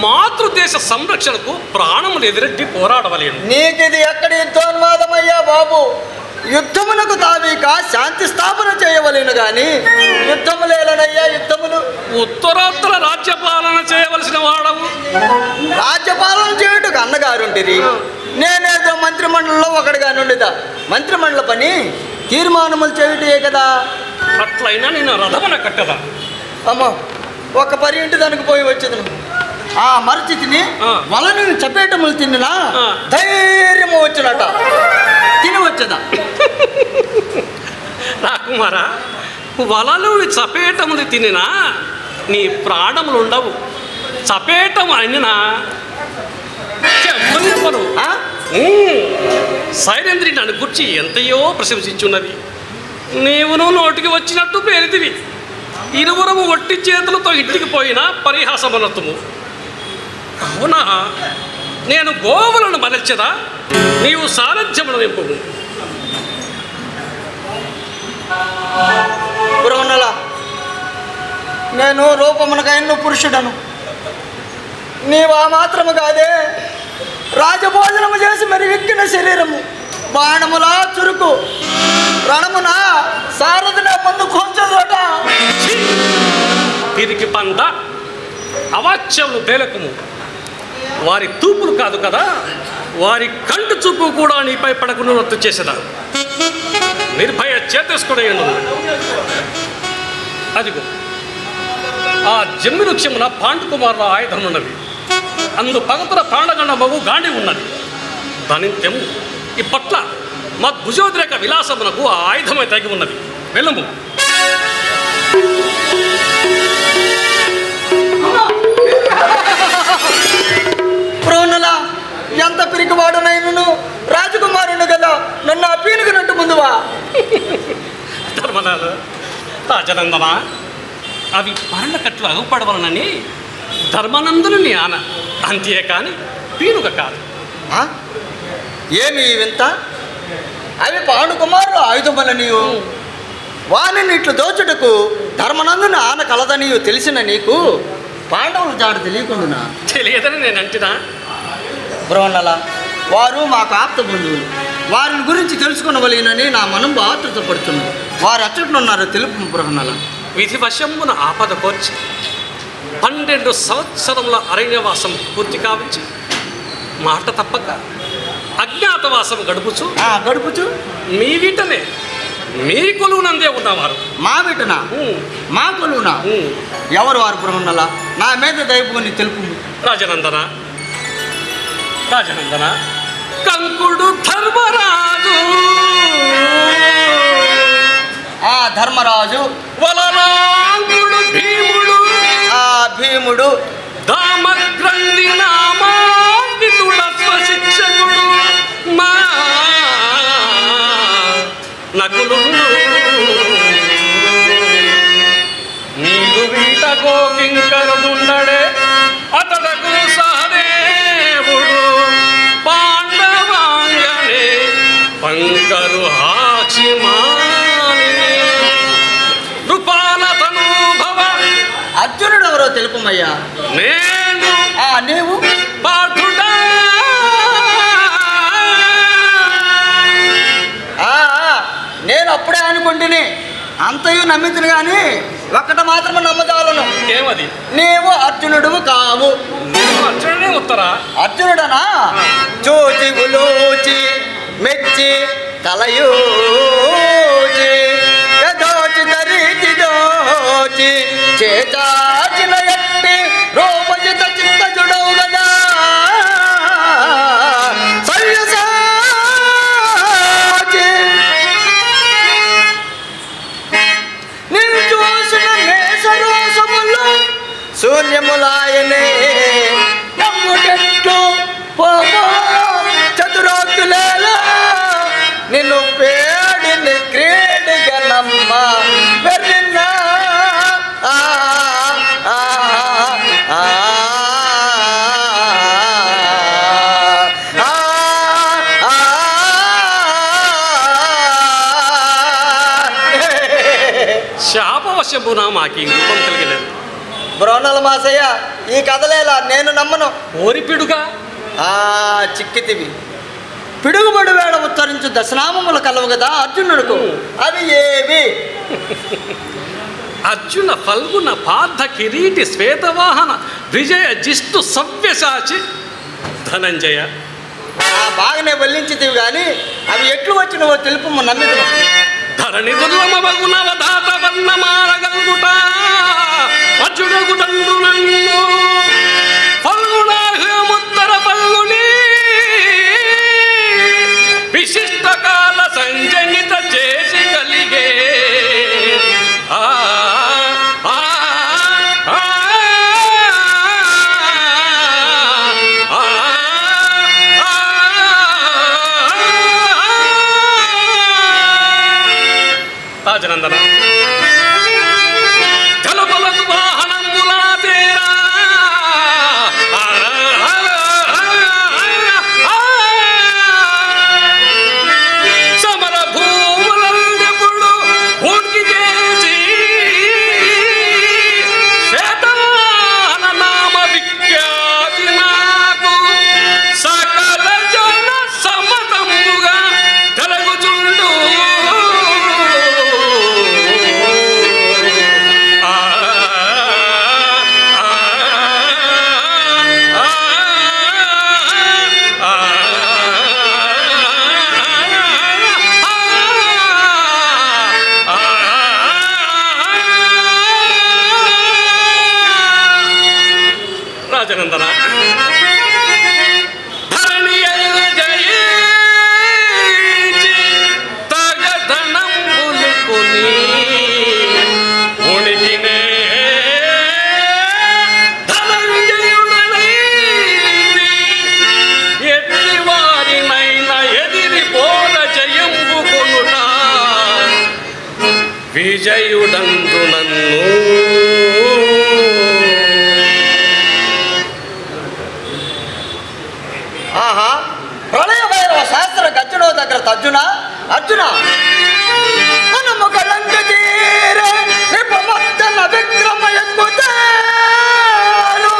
మాతృదేశ సంరక్షణకు ప్రాణములు ఎదురెట్టి పోరాడవలేను. నీకిది ఎక్కడి యుద్ధోన్మాదమయ్యా బాబు? యుద్ధమునకు తావీక శాంతి స్థాపన చేయవలేను గాని యుద్ధములేనయ్యా. యుద్ధములు ఉత్తరోత్తర రాజ్యపాలన చేయవలసిన వాడవు. రాజ్యపాలన చేయుటకు అన్నగారుంటిది, నేనేదో మంత్రిమండలిలో ఒకటిగా నుండిదా. మంత్రిమండల పని తీర్మానములు చేయుటే కదా. అట్లయినా నేను రథమున కట్టదా. అమ్మో ఒక పరి ఇంటి దానికి పోయి వచ్చేదను. ఆ మరచితిని వలని చపేటములు తిన్నా ధైర్యము వచ్చినట. తిని వచ్చేదా రాకుమారా, వలలు చపేటములు తినినా నీ ప్రాణములు ఉండవు. చపేటం అనినా చెప్పను. సైరేంద్రి నన్ను గుర్చి ఎంతయో ప్రశంసించున్నది. నీవును నోటికి వచ్చినట్టు పేరితివి. ఇరువురము ఒట్టి చేతులతో ఇంటికి పోయినా పరిహాసమనతుము. అవునా, నేను గోవులను మరల్చదా, నీవు సారథ్యమును నింపుము. బ్రహ్మణల, నేను రూపమునకైన పురుషుడను. నీవు ఆ మాత్రము కాదే, రాజభోజనము చేసి మరి ఎక్కిన శరీరము, బాణములా చురుకు, రణమున సారథిన ముందు కూర్చోదట. తిరిగి పంద అవాచ్యములు తేలకుము. వారి తూపులు కాదు కదా, వారి కంటి చూపు కూడా నీపై పడకుండా రద్దు చేసేదా. నిర్భయ చేతేసుకునే అదిగో ఆ జమ్మి వృక్షమున పాండుకుమారుల ఆయుధమున్నవి. అందు పగతుల ప్రాణగండమగు గాండి ఉన్నది. ధనిత్యము ఇప్పట్ల మా భుజోద్రేక విలాసమునకు ఆ ఆయుధమే తగి ఉన్నది. వెళ్ళము. బ్రహ్మణల, ఎంత పిరికివాడునైనను రాజకుమారుని కదా, నన్ను ఆ పీనుకున్నట్టు ముందువా. ధర్మనాథ, రాజనందన, అవి పరణ కట్లు అగుపడవలనని ధర్మానందులు నీ ఆన, అంతేకాని పీనుక కాదు. ఏమి వింత? అవి పాండుకుమారులు ఆయుధములనియు వాణిని ఇట్లు దోచుటకు ధర్మనందుని ఆన కలదనియు తెలిసిన నీకు పాండవుల జాడు తెలియకుండా తెలియదని నేను అంటున్నా. బ్రహ్మణల, వారు మాకు ఆప్త బంధువులు. వారిని గురించి తెలుసుకునవలేనని నా మనం ఆతృత పడుతున్నది. వారు ఎచ్చట్లున్నారో తెలుపు బ్రహ్మణల. విధి వశమున ఆపద కోర్చి 12 సంవత్సరముల అరణ్యవాసం పూర్తి కావించి మాట తప్పక అజ్ఞాతవాసం గడుపుచు మీ వీటనే మీ కొలువునందే ఉన్నవారు. మా వీటనా? మా కొలువునా? ఎవరు వారు బ్రహ్మణల? నా మీద దయపుని తెలుపు. రాజనందన, రాజనందన, కంకుడు ధర్మరాజు, ఆ ధర్మరాజు, వలరాంగుడు భీముడు, ఆ భీముడు, దామగ్రంథి నామాంకితుడ స్వశిక్షకుడు మా నకులు. నీకు వీట గోకింకరుడున్నడే అతడకు సహదేవుడు, పాండవాంగనే పంకరు హాక్షిమాని రూపాల తనూభవ. అర్జునుడు ఎవరో తెలుపమయ్యా. నేను నీవు పార్థుడా. నేను అప్పుడే అనుకుంటుని అంతయు నమ్మితును గాని ఒక్కటి మాత్రమే నమ్మదాలను. ఏమది? నీవు అర్జునుడు కావు. అర్జునుడే ఉత్తరా? అర్జునుడనా? చూచి ఉలోచి మెచ్చి తలయూచి యదోచి దరీతి దోచి చేచాచిన ఎట్టి రూపజిత చిత్తజుడవు గదా సయ్యసాచి నేను చూసిన మేషరోసములు శూన్యములాయనే నమ్ముటెట్టు పోమో చతురోక్తులేలా నిన్ను పేడిని క్రీడిగా నమ్మ వెర్రినా. శాపవశమున మాకు ఈ రూపం కలిగినది. బ్రోనల మాసయ్య, ఈ కథలేలా నేను నమ్మను. ఓరిపిడుగా చిక్కితివి. పిడుగుబడి వేళ ఉచ్చరించు దశనామములు కలవు కదా అర్జునుడుకు, అవి ఏవి? అర్జున ఫల్గుణ పార్థ కిరీటి శ్వేతవాహన విజయ జిష్టు సవ్యసాచి ధనంజయ. బాగానే వల్లించితివి కానీ అవి ఎట్లు వచ్చినవో తెలుపు నమ్మితున్నా. ధరణి దుర్లభగుణవధాత వర్ణమారగల్గుట అర్జునగుటండు నన్ను ఫల్గుణాహముత్తర ఫల్గుని విశిష్ట కాల సంజనిత చేసి కలిగే విజయుడందు నన్ను ఆహా ప్రళయ భైరవ శాస్త్ర గజ్జుడో దగ్గర తర్జున అర్జున మనము కళంక తీరే నిపమత్తన విక్రమ ఎక్కుతాను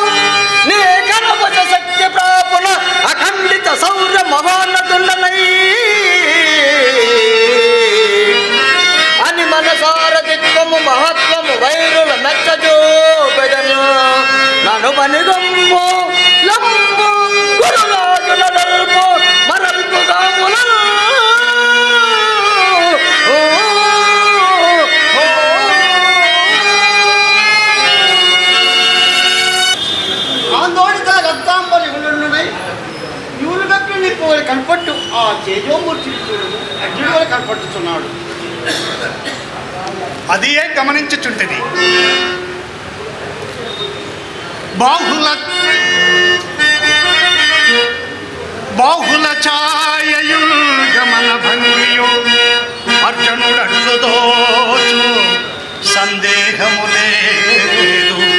నీ కనపజ శక్తి ప్రాపున అఖండిత సౌర మహోన్నతుండనై అని మనసార దిత్వము మహత్వము వైరుల మెచ్చజూపెదను నన్ను మనిగమ్ము లంబు గురురాజుల నల్పు మరల్పుగా మునలు ఆందోళిత రక్తాంబలి ఉన్నాయి యూలు గట్టి పోలి కనపట్టు ఆ తేజోమూర్తి చూడము అగ్ని వల్ల కనపట్టుతున్నాడు. అది ఏ గమనించుచుంటిది. బాహుల ఛాయయుల్ గమన భంగియో అర్జునుడల్లుదోచు సందేహము లేదు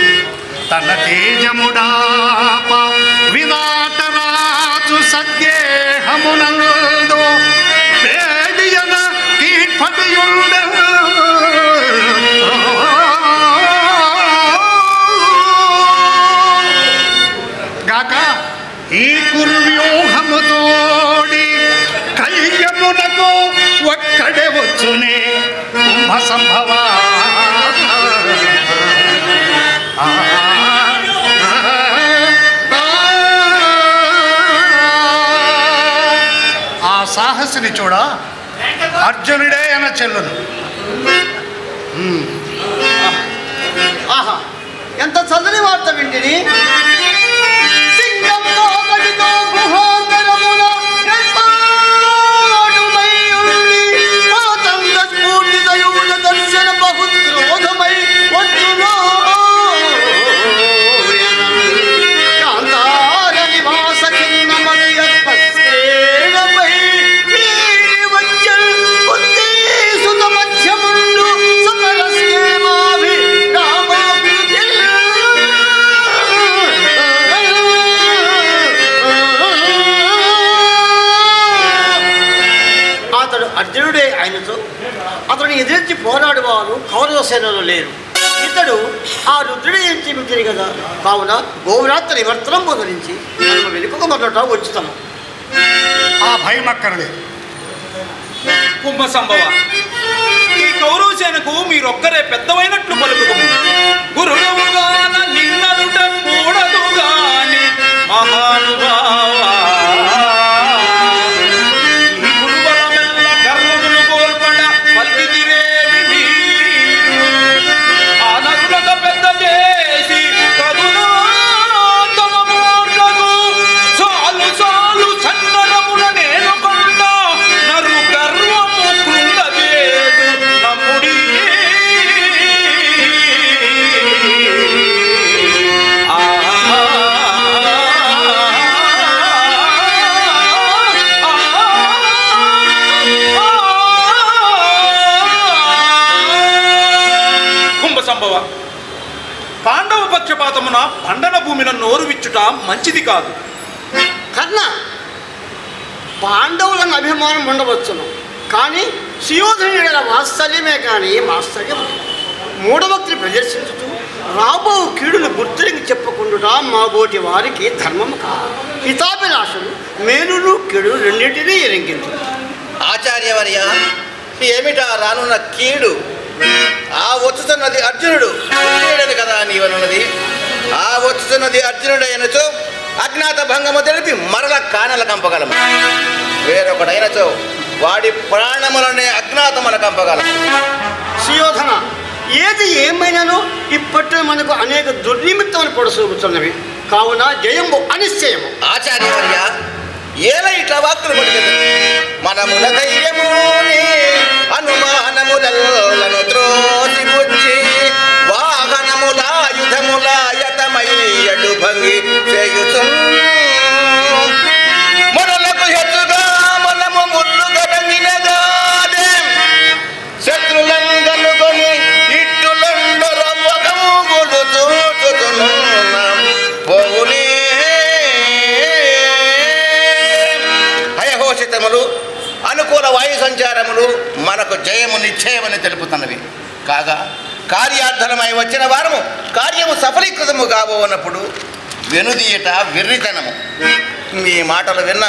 తన తేజముడాప వినాటరాజు సద్గేహమునందు పేడియన కీర్పటియుండ గాక ఈ కుర్వ్యూహముతోడి కయ్యమునకు ఒక్కడే వచ్చునే కుంభ సంభవ ఆ సాహసిని చూడ అర్జునుడే అన చెల్లును. ఆహా ఎంత చల్లని వార్త వింటిని. సింగంతో గడితో గుహాంతరమున నిర్మాణమై ఉండి మాతంగ స్ఫూర్తిదయుల దర్శన బహుక్రోధమై వచ్చునో కాంతార నివాస కిన్న మధ్యపస్కేణపై వీడి వచ్చల్ బుద్ధి సుత మధ్యముండు సమరస్కేమాభి అతడు అర్జునుడే ఆయనతో అతడిని ఎదిరించి పోరాడువారు కౌరవ సేనలో లేరు. ఇతడు ఆ రుద్రుడి నుంచి కదా కావున గోవురాత్రి నివర్తనం ధరించి మనం వెనుక మొదట వచ్చుతాము. ఆ భయం అక్కర్లే. కుంభ సంభవ ఈ కౌరవ సేనకు మీరొక్కరే పెద్దవైనట్లు పలుకుదుము. గురుడవుగాన నిన్ననుట కూడదు గాని మహానుభావా ఈ గురుబలమెల్ల గర్వములు కోల్పడ పలికితిరేమి మీరు ఆ నరులక పెద్ద చేసి కదునా తమ మోట్లకు సాలు సాలు సన్నరముల నేను కొండ నరు గర్వము కృంగజేదు నమ్ముడి కుంభ సంభవ పాండవ పక్షపాతమున పండన భూమిన నోరు విచ్చుట మంచిది కాదు. కర్ణ పాండవులను అభిమానం ఉండవచ్చును కానీ సుయోధనుల వాత్సల్యమే కానీ మాత్సల్యం మూఢభక్తిని ప్రదర్శించుతూ రాబో కీడును గుర్తులకి చెప్పకుండా మా బోటి వారికి ధర్మము కాదు. హితాభిలాషలు మేలులు కీడులు రెండింటినీ ఎరింగింది. ఆచార్యవర్య ఏమిటా రానున్న కీడు? ఆ వచ్చుతున్నది అర్జునుడు కీడని కదా నీవనున్నది. ఆ వచ్చుతున్నది అర్జునుడైనచో అజ్ఞాత భంగము తెలిపి మరల కానల కంపగలము. వేరొకడైనచో వాడి ప్రాణములనే అజ్ఞాతముల కంపగలము. సుయోధన ఏది ఏమైనానో ఇప్పట్లో మనకు అనేక దుర్నిమిత్తములు పొడసూపుతున్నవి కావున జయము అనిశ్చయము. ఆచార్యవర్య ఏల ఇట్లా వాక్కులు పలికెదరు. మనముల ధైర్యముని అనుమానములను త్రోసిపుచ్చి వాహనములాయుధములాయతమయ్యడు భంగి చేయుచున్ మనలకు హెచ్చుగా మనము ముళ్ళు గడంగినగాదే శత్రులను కనుగొని సంచారములు మనకు జయము నిశ్చయమని తెలుపుతున్నవి. కాగా కార్యార్థనమై వచ్చిన వారము కార్యము సఫలీకృతము కాబోనప్పుడు వెనుదీయట వెర్రితనము. మీ మాటలు విన్న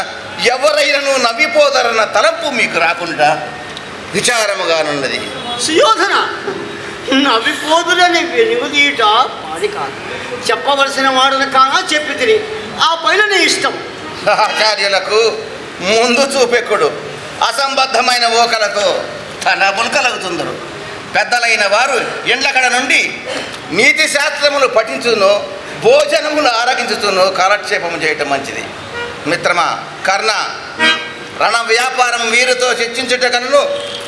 ఎవరైనను నవ్విపోదరన్న తలంపు మీకు రాకుండా విచారముగానున్నది. సుయోధన, నవ్విపోదులని వెనుదీయట పాడి కాదు, చెప్పవలసిన వాడును కాగా చెప్పి తిని ఆ పైన నీ ఇష్టం. ఆచార్యులకు ముందు చూపెక్కుడు అసంబద్ధమైన ఓకలతో తనబులు కలుగుతుందరు. పెద్దలైన వారు ఇండ్లకడ నుండి నీతి శాస్త్రములు పఠించును, భోజనములు ఆరగించుతును కాలక్షేపము చేయటం మంచిది. మిత్రమా కర్ణ, రణ వ్యాపారం వీరితో చర్చించుట కనును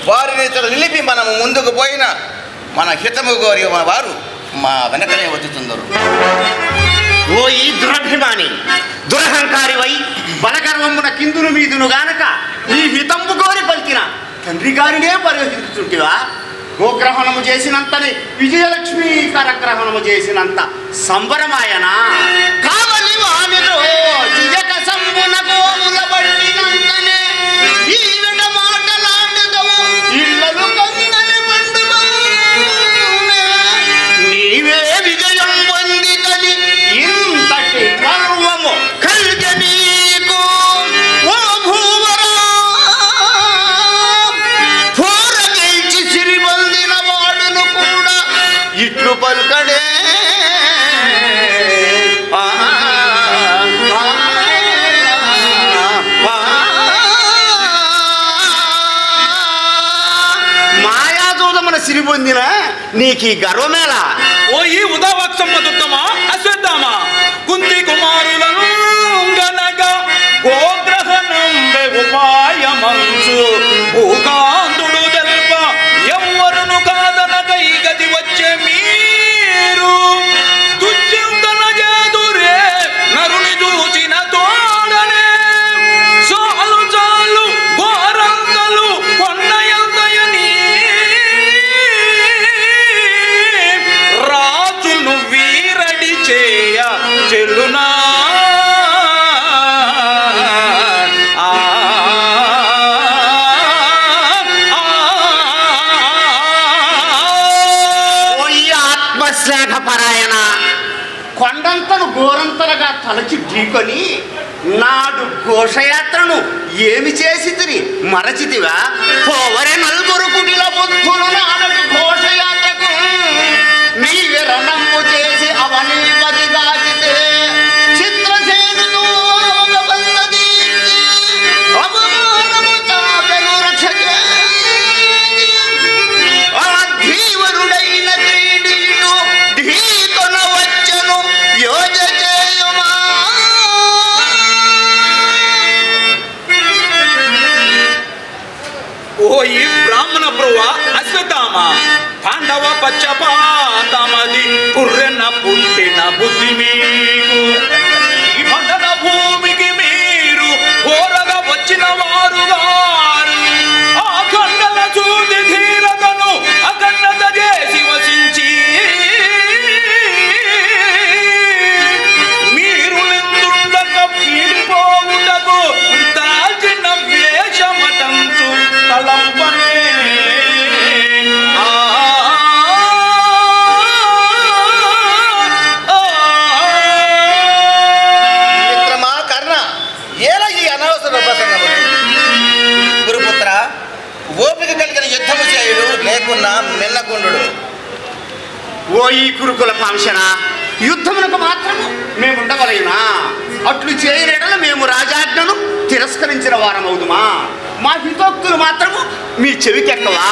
వారిని నిలిపి మనము ముందుకు పోయిన మన హితము కోరి వారు మా వెనకనే వచ్చుతుందరు. ఓ ఈ దురభిమాని, దురహంకారివై బలగర్వమున కిందును మీదును గానక నీ హితంబు కోరి పలికిన తండ్రి గారినే పరిహరిస్తుంటివా? గోగ్రహణము చేసినంతని విజయలక్ష్మి కరగ్రహణము చేసినంత సంబరమాయనా? కావలి వానిలో జియక సంబున గోముల బండినంతనే ఈవిడ మాటలాడుదవు ఇళ్ళలు కందని పండుగ నీవే విజయం పొందితని ఇంతటి గర్వము కలిగ నీకు ఓ భూవరా. పూర గెలిచి సిరి పొందిన వాడును కూడా ఇట్లు పలుకడే. మాయాదూతమున సిరి పొందిన నీకు గర్వమేలా? ఓ ఈ ఉదావాక్సమ్మ దుత్తమా అశ్వత్థామా కుంతి కుమారులను గనగా గోగ్రహణం ఉపాయమంచు భూకాంతుడు తెల్ప ఎవ్వరును కాదనక ఈ గది వచ్చే మీరు తుచ్చింతన చేదురే నరుని చూచిన తోడనే చాలు చాలు గోరంగలు కొండయంతయని రాజును వీరడి చేయ చెల్లునా. ఆత్మశ్లాఘపరాయణ, కొండంతను గోరంతలుగా తలచి ఢీకొని నాడు ఘోషయాత్రను ఏమి చేసితిరి మరచితివా? పోవరే నలుగురు కుటిల బుద్ధులు నాడు ఘోషయాత్రకు నీవే రణంపు చేసి అవని పదిగాచితే చిత్రసేనుతో అవమానము చాపెను రక్షకే. ఆ ధీవరుడైన క్రీడిను ఢీకొన వచ్చను యోజ చేయుమా. ఓ ఈ బ్రాహ్మణ బ్రువ అశ్వత్థామ, పాండవ పచ్చపాతమది పుర్రెన పుట్టిన బుద్ధి మీకు ఈ మండల భూమికి మీరు ఘోరగా వచ్చిన వారు గారు. ఆ కొండల చూసి ధీరతను అఖండత చేసి వసించి మీరు నిందుండక పీడిపోవుటకు దాల్చిన వేషమటంచు తలంపనే. మిత్రమా కర్ణ, ఏలా ఈ అనవసర ప్రసంగములు? గురుపుత్ర, ఓపిక కలిగిన యుద్ధము చేయుడు లేకున్నా మిన్నకుండు. ఓ ఈ కురుకుల పాంశన, యుద్ధమునకు మాత్రము మేముండవలైనా అట్లు చేయలేడల మేము రాజాజ్ఞను తిరస్కరించిన వారమవుదుమా? మా హితోక్తులు మాత్రము మీ చెవికెక్కవా?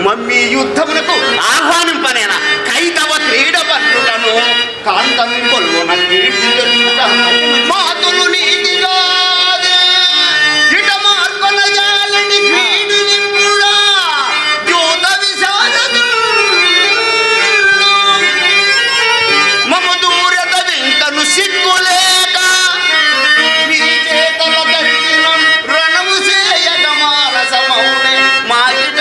మమ్మీ యుద్ధమునకు ఆహ్వానింపనేనా? కైతవ క్రీడ పట్టుటను కాంతంకొల్లున కీర్తి తెలుసుట మాతులు నీతిగా ఇట మార్పల జాలని క్రీడి నింపుడా యోధ విశారదు మమ దూరత వింకను సిగ్గులేక మీ చేతల దర్శన రణము చేయగ మానసమౌనే మాయిట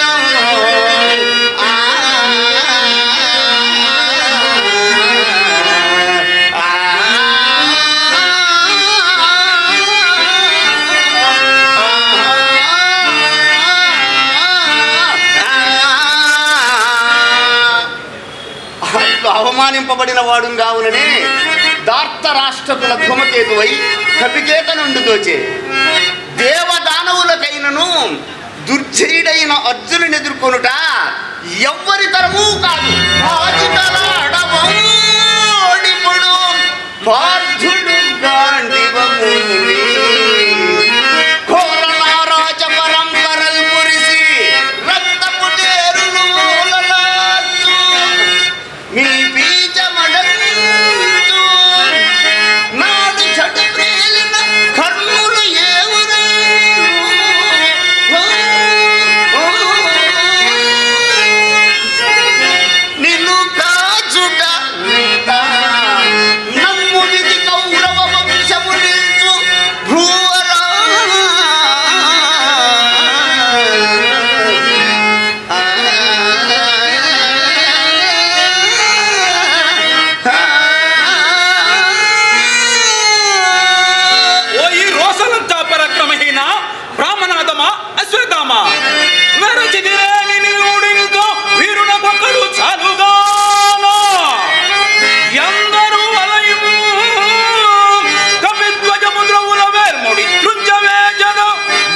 అవమానింపబడిన వాడు కావుననే దార్త రాష్ట్రకుల ధూమకేతువై కపికేత నుండి దోచే దేవదానవులకైనను దుర్జయుడైన అర్జునుని ఎదుర్కొనుట ఎవ్వరి తరమూ కాదు. ఆజితలాడవోడిపుడు పార్థుడు గాండివముని కోరలారాజ పరంపరలు పురిసి రక్తపు తేరులు మూలలార్చు మీ బీజమడంచు నాడు చెడు ప్రేలిన కర్ములు ఏవురు నిన్ను కాచుట నమ్ముడిది కౌరవ వంశము నిల్చు భూవరా ఓ ఈ రోసలంతా పరాక్రమహీన బ్రాహ్మణాదమా అశ్వత్థామా వెరచిదిరేని నిలుడింకో వీరునకొక్కడు చాలుగానా ఎందరూ అలయం కపిధ్వజముద్రవుల వేర్ముడి తృంజవేజన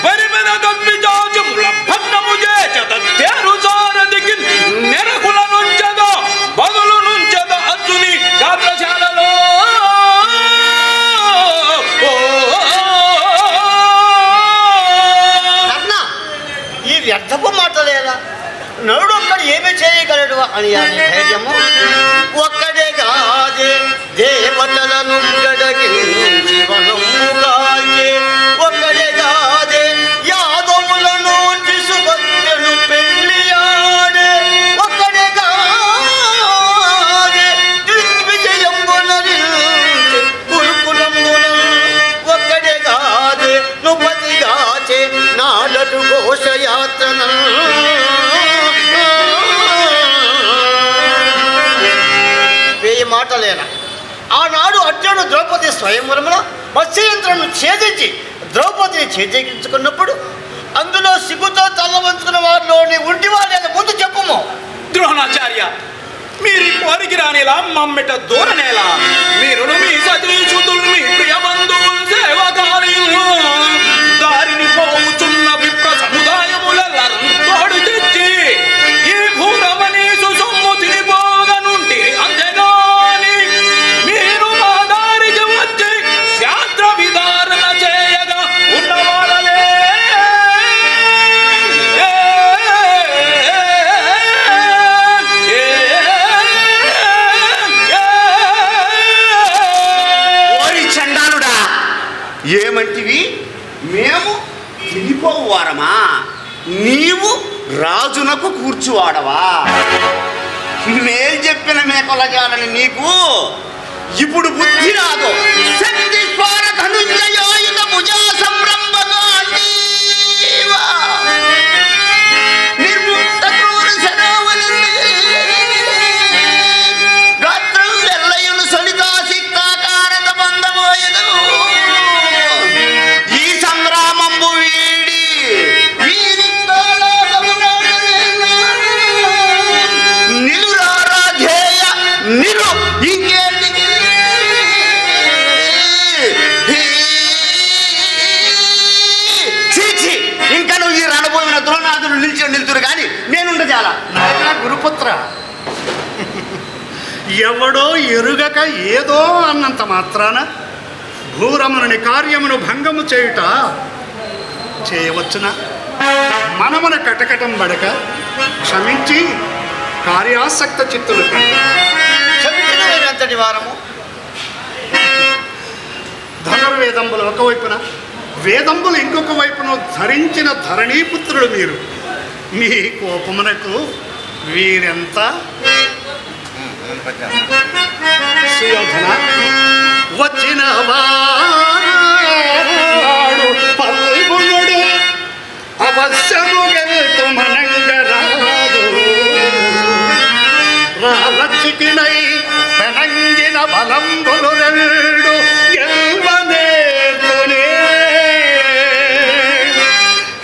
బరిమెద కప్పిజాజముల భగ్నము చేచద తేరు సారథికి నెరకుల నుంచద బదులు నుంచద అర్జుని గాత్రశాలలో కర్ణ, ఈ వ్యర్థపు మాటలేలా? నరుడు ఒక్కడు ఏమి చేయగలడు అని అని ధైర్యము ఒక్కడే కాదే దేవతలను గడగించి వనము కాల్చే ఒక్కడే కాదే యాదవులను సుభద్రను పెళ్లి ఆడే ఒక్కడే కాదే దిగ్విజయంబునరించే గురుకులమున ఒక్కడే కాదే నుపతిగాచే నాడటు ఘోషయాత్రన వేయి మాటలేనా? ఆనాడు అర్జునుడు ద్రౌపది స్వయంవరమున మత్స్యయంత్రను ఛేదించి ద్రౌపదిని ఛేదించుకున్నప్పుడు అందులో సిగ్గుతో తల వంచుకున్న వారిలోని ఉంటివాడేది ముందు చెప్పుము. ద్రోణాచార్య మీరు పోరికి రానేలా మమ్మిట దూరనేలా మీరును మీ సతీసుతులు మీ ప్రియ బంధువులు సేవకారీలు దారిని పోవుచున్న విప్ర సముదాయములెల్లరం తోడు తెచ్చి ఈ భూరమణీసు సొమ్ము తినిపోగనుంటి అంతేగాని మీరు మా దారికి వచ్చి శాస్త్ర విధారణ చేయగా ఉన్నవాడలే ఓరి చండాలుడా, ఏమంటివి? మేము తినిపోవు వారమా? నీవు రాజునకు కూర్చువాడవా? మేలు చెప్పిన మేకొలగాలని నీకు ఇప్పుడు బుద్ధి రాదు. శక్తి స్వార ధనుంజయాయుధ భుజా సంరంభగాండీవా నిర్ముక్త క్రూర శరావళి గాత్రం వెల్లయును సలితా సిక్తాకారత బంధమోయదు ఈ సంగ్రామంబు వీడి నిలురారాధేయ నిలు ఇంకేంటికి చీచి ఇంకా నువ్వు ఈ రణభూమిన ద్రోణాదులు నిల్చురు కానీ నేనుండ చాలా. నాయనా గురుపుత్ర, ఎవడో ఎరుగక ఏదో అన్నంత మాత్రాన భూరమణుని కార్యమును భంగము చేయుట చేయవచ్చునా? మనమున కటకటం పడక క్షమించి కార్యాసక్త చిత్తులు క్షమించినంతటి వారము. ధనుర్వేదంబులు ఒకవైపున వేదంబులు ఇంకొక వైపున ధరించిన ధరణీపుత్రుడు మీరు. మీ కోపమునకు వీరెంత సుయోధన వచ్చిన వాడు పల్గునుడు అవశ్యము గెలుతు మనంగరాదు రాలచికినై పెనంగిన బలంబులు రెండు గెల్వనేర్తునే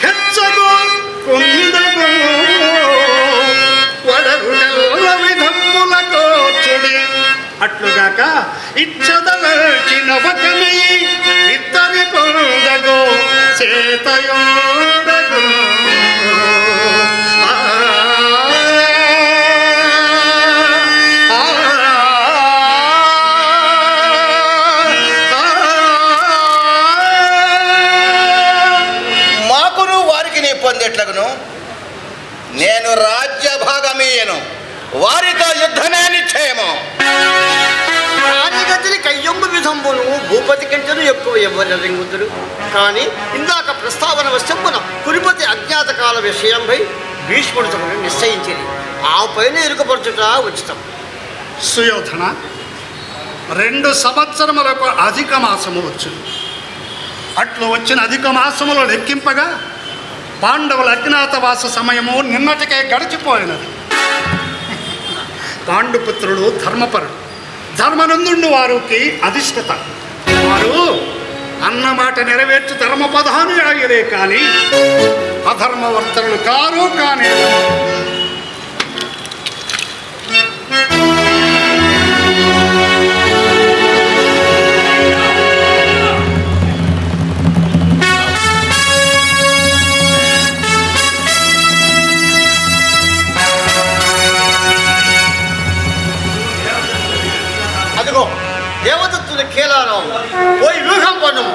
హెచ్చగు కుందగు వడరు విధముల కోచుడి చింతయోడగు మాకును వారికి నీ పొందేట్లగును నేను రాజ్య భాగమీయను, వారితో యుద్ధమే నిశ్చయము. రాజగతిని కయ్యొమ్మ విధంబును భూపతి కంటను ఎక్కువ ఎవ్వరింగుతుడు. కానీ ఇందాక ప్రస్తావన వశంబున కురుపతి అజ్ఞాత కాల విషయంపై భీష్ముడు తమను నిశ్చయించింది. ఆ పైన ఇరుకపరచుట ఉచితం. సుయోధన, 2 సంవత్సరములకు అధిక మాసము వచ్చు. అట్లు వచ్చిన అధిక మాసములో లెక్కింపగా పాండవుల అజ్ఞాతవాస సమయము నిన్నటికే గడిచిపోయినది. పాండుపుత్రుడు ధర్మపరుడు, ధర్మనందుండు వారికి అధిష్ఠత. వారు అన్నమాట నెరవేర్చు ధర్మపదాన్ని ఆగిరే కానీ అధర్మవర్తనులు కారు. కానీ అదిగో దేవదత్తుల కీలారం పోయి వ్యూహం పన్నుము.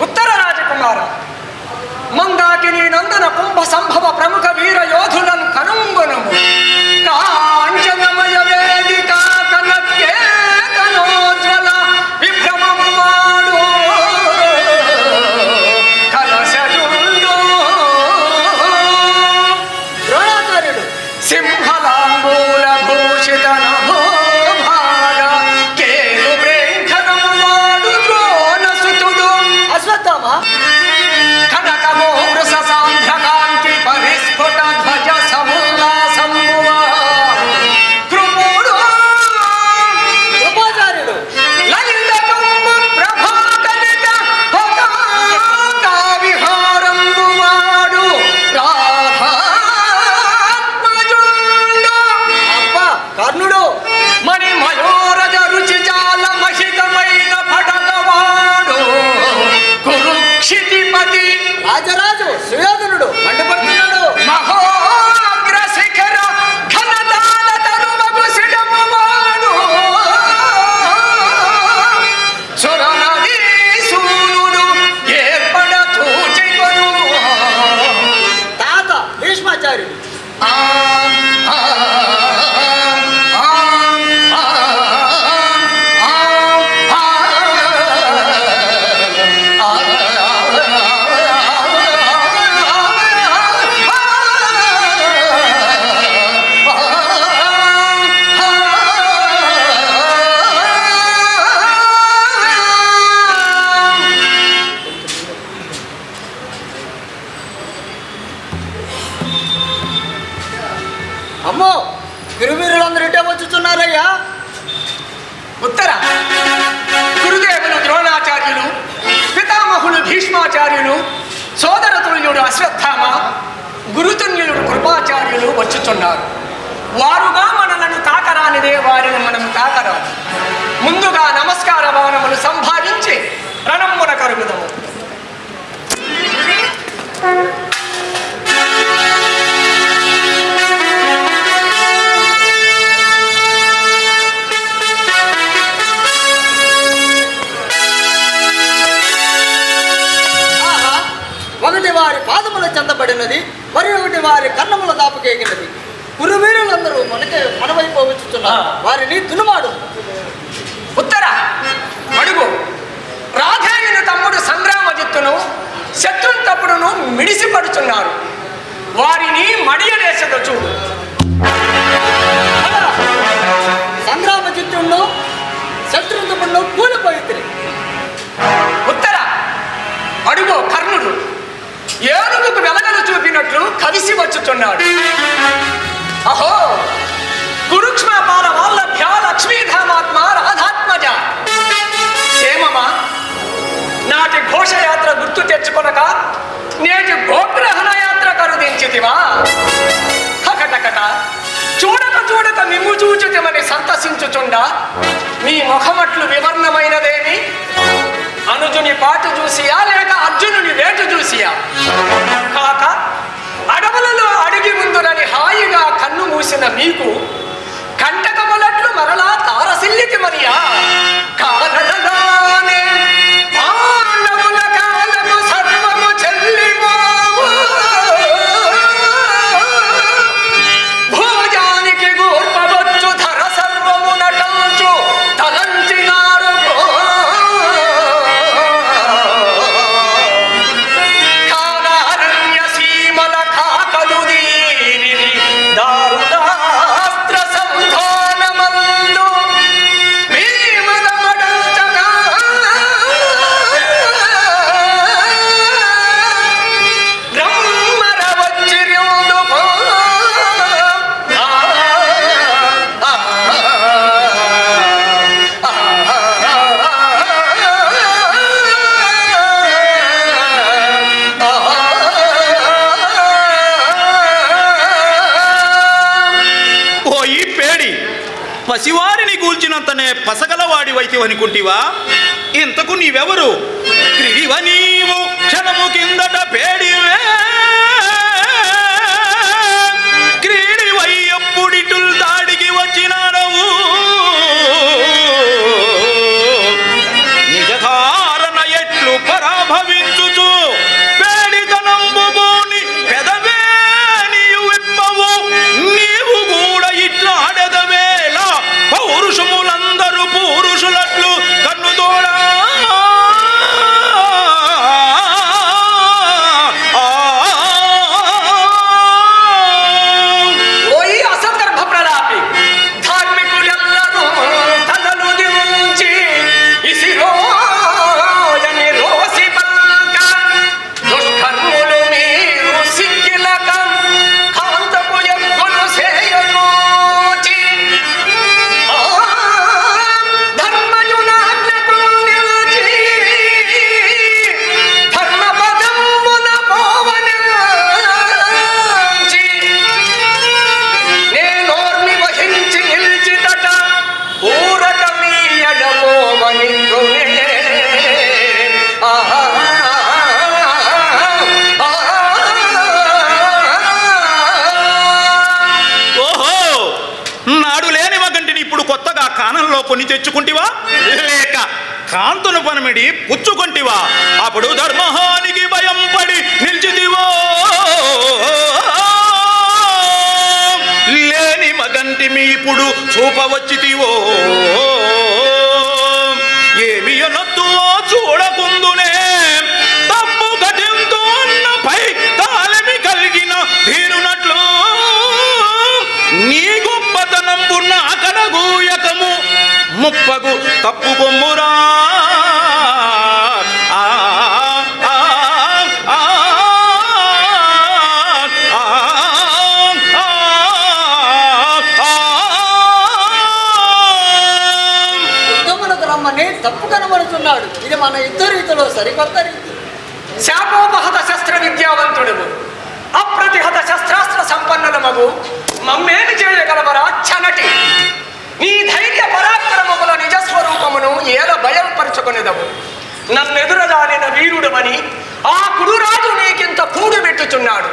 ఉత్తర రాజకుమార మందాకిని నందన కుంభ సంభవ ప్రముఖ వీర యోధులను కనుంగొనము. కాంచనమయ వేదిక కనకేతనోజ్వల విభ్రమము వాడు కలశజుండు. ద్రోణాచార్యుడు సింహలాంబూల భూషిత నభోభాగ కేలు బ్రేంఖనము వాడు ద్రోణసుతుడు. అశ్వత్థామ కనకమో వృష సాంధ్రకాంతి పరిస్ఫుట ధ్వజ సముల్లాసంబువా కృపుడు. కృపాచార్యుడు లలిత కుంభ ప్రభాకరిత పతాకా విహారంబు వాడు రాధాత్మజుండు. అబ్బా కర్ణుడు మణి మయోరజ రుచి చాల మహితమైన పడకవాడు కురుక్షితిపతి. రాజరాజు సుయోధనుడు మండిపడుతున్నాడు. మహోగ్ర శిఖర ఘనతాల తరుమగు సిడము వాడు సురనదీ సూనుడు ఏర్పడ చూచికొను. తాత భీష్మాచార్యుడు అమ్మో గురువీరులందరూ ఇటే వచ్చుతున్నారయ్యా. ఉత్తర గురుదేవులు ద్రోణాచార్యులు, పితామహులు భీష్మాచార్యులు, సోదరతుల్యుడు అశ్వత్థామ, గురుతుల్యుడు కృపాచార్యులు వచ్చుచున్నారు. వారుగా మనలను తాకరానిదే వారిని మనం తాకరాదు. ముందుగా నమస్కార బాణములు సంభావించి రణమ్మున కరుగుదము. ఒకటి వారి పాదముల చెందబడినది, మరి ఒకటి వారి కన్నముల దాపుకేగినది. కురువీరులందరూ మనవైపు వచ్చుతున్నారు. వారిని తునుమాడు. ఉత్తర అడుగు రాధేయుని తమ్ముడు సంగ్రామజిత్తును శత్రుంతపుడును మిడిసిపడుచున్నారు. వారిని మడియలేసద చూడు. సంగ్రామజిత్తును శత్రుంతపుడును కూలిపోయి. ఉత్తర అడుగు కర్ణుడు ఏనుగుకు వెలగలు చూపినట్లు కలిసి వచ్చుచున్నాడు. అహో కురుక్ష్మపాల వాల్లభ్య లక్ష్మీధామాత్మ రాధాత్మజ. క్షేమమా? నాటి ఘోషయాత్ర గుర్తు తెచ్చుకొనక నేటి గోగ్రహణ యాత్ర కరుదించితివా? హకటకట చూడక చూడక మిమ్ము చూచుటమని సంతసించుచుండా మీ ముఖమట్లు వివర్ణమైనదేమి? అనుజుని పాటు చూసియా లేక అర్జునుని వేటు చూసియా? కాక అడవులలో అడిగి ముందునని హాయిగా కన్ను మూసిన మీకు కంటకములట్లు మరలా తారసిల్లితి మరియా? కానలగానే పాండవుల కాలము సర్వము చెల్లిపోవు, భోజానికి గూర్పవచ్చు ధర సర్వము నటంచు తలంచినారు. కానారణ్య సీమల కాకలు దీని దారుణాస్త్ర సంధానమందు భీమదమడంచగా బ్రహ్మర వచ్చిర్యుండు పసివారిని కూల్చినంతనే పసగలవాడి వైద్యమనుకుంటివా? ఇంతకు నీవెవరు? క్రిడివ నీవు క్షణము కిందట పేడివే, క్రీడివై ఎప్పుడిటుల్ దాడికి వచ్చినాడవు. నిజధారణ ఎట్లు పరాభవించుచు పేడితనంబు బోని పెదవే నీవు విప్పవు. నీవు కూడా ఇట్లా ఆడెదవేళ పౌరుషములందరూ పురుషులట్లు కన్నుతోడా. ఓయి అసందర్భ ప్రలాపి, ధార్మికులెల్లరూ తలలు దించి ఇసిరోయని రోసి పల్క, దుష్కర్ములు మీరు సిక్కిలక కాంతపు ఎగ్గులు సేయనోచి ధర్మయునాజ్ఞకు నిలిచి ధర్మపదమున పోవనంచి నేనోర్ని వహించి నిలిచితట ఊరక మీయడ పోవనిత్రునే. ఓహో, నాడు లేని మగంటిని ఇప్పుడు కొత్తగా కానంలో కొని తెచ్చుకుంటివా లేక కాంతును పనమిడి పుచ్చుకుంటివా? అప్పుడు ధర్మహానికి భయం పడి నిలిచితివో, లేని మగంటి మీ ఇప్పుడు చూపవచ్చితివో. ఏమి అనొద్దువో చూడకుందునే తప్పు గతింతో ఉన్న పై తాళమి కలిగిన తీరునట్లు నీ గొప్పతనంబు నా కడగూయకము ముప్పగు తప్పు కొమ్మురా. ఆ, ఆ, ఆ, ఆ, యుద్ధమునకు రమ్మని తప్పు కనబడుతున్నాడు. ఇది మన ఇద్దరు రీతిలో సరికొత్త రీతి. శాపోపహత శస్త్ర విద్యావంతుడుము, అప్రతిహత శస్త్రాస్త్ర సంపన్నులమగు మమ్మేమి చేయగలవరా చనటి? నీ ధైర్య పరాక్రమముల నిజస్వరూపమును ఏల బయలుపరుచుకునేదవు. నన్నెదురదానిన వీరుడమని ఆ కురురాజు నీకింత కూడు పెట్టుచున్నాడు.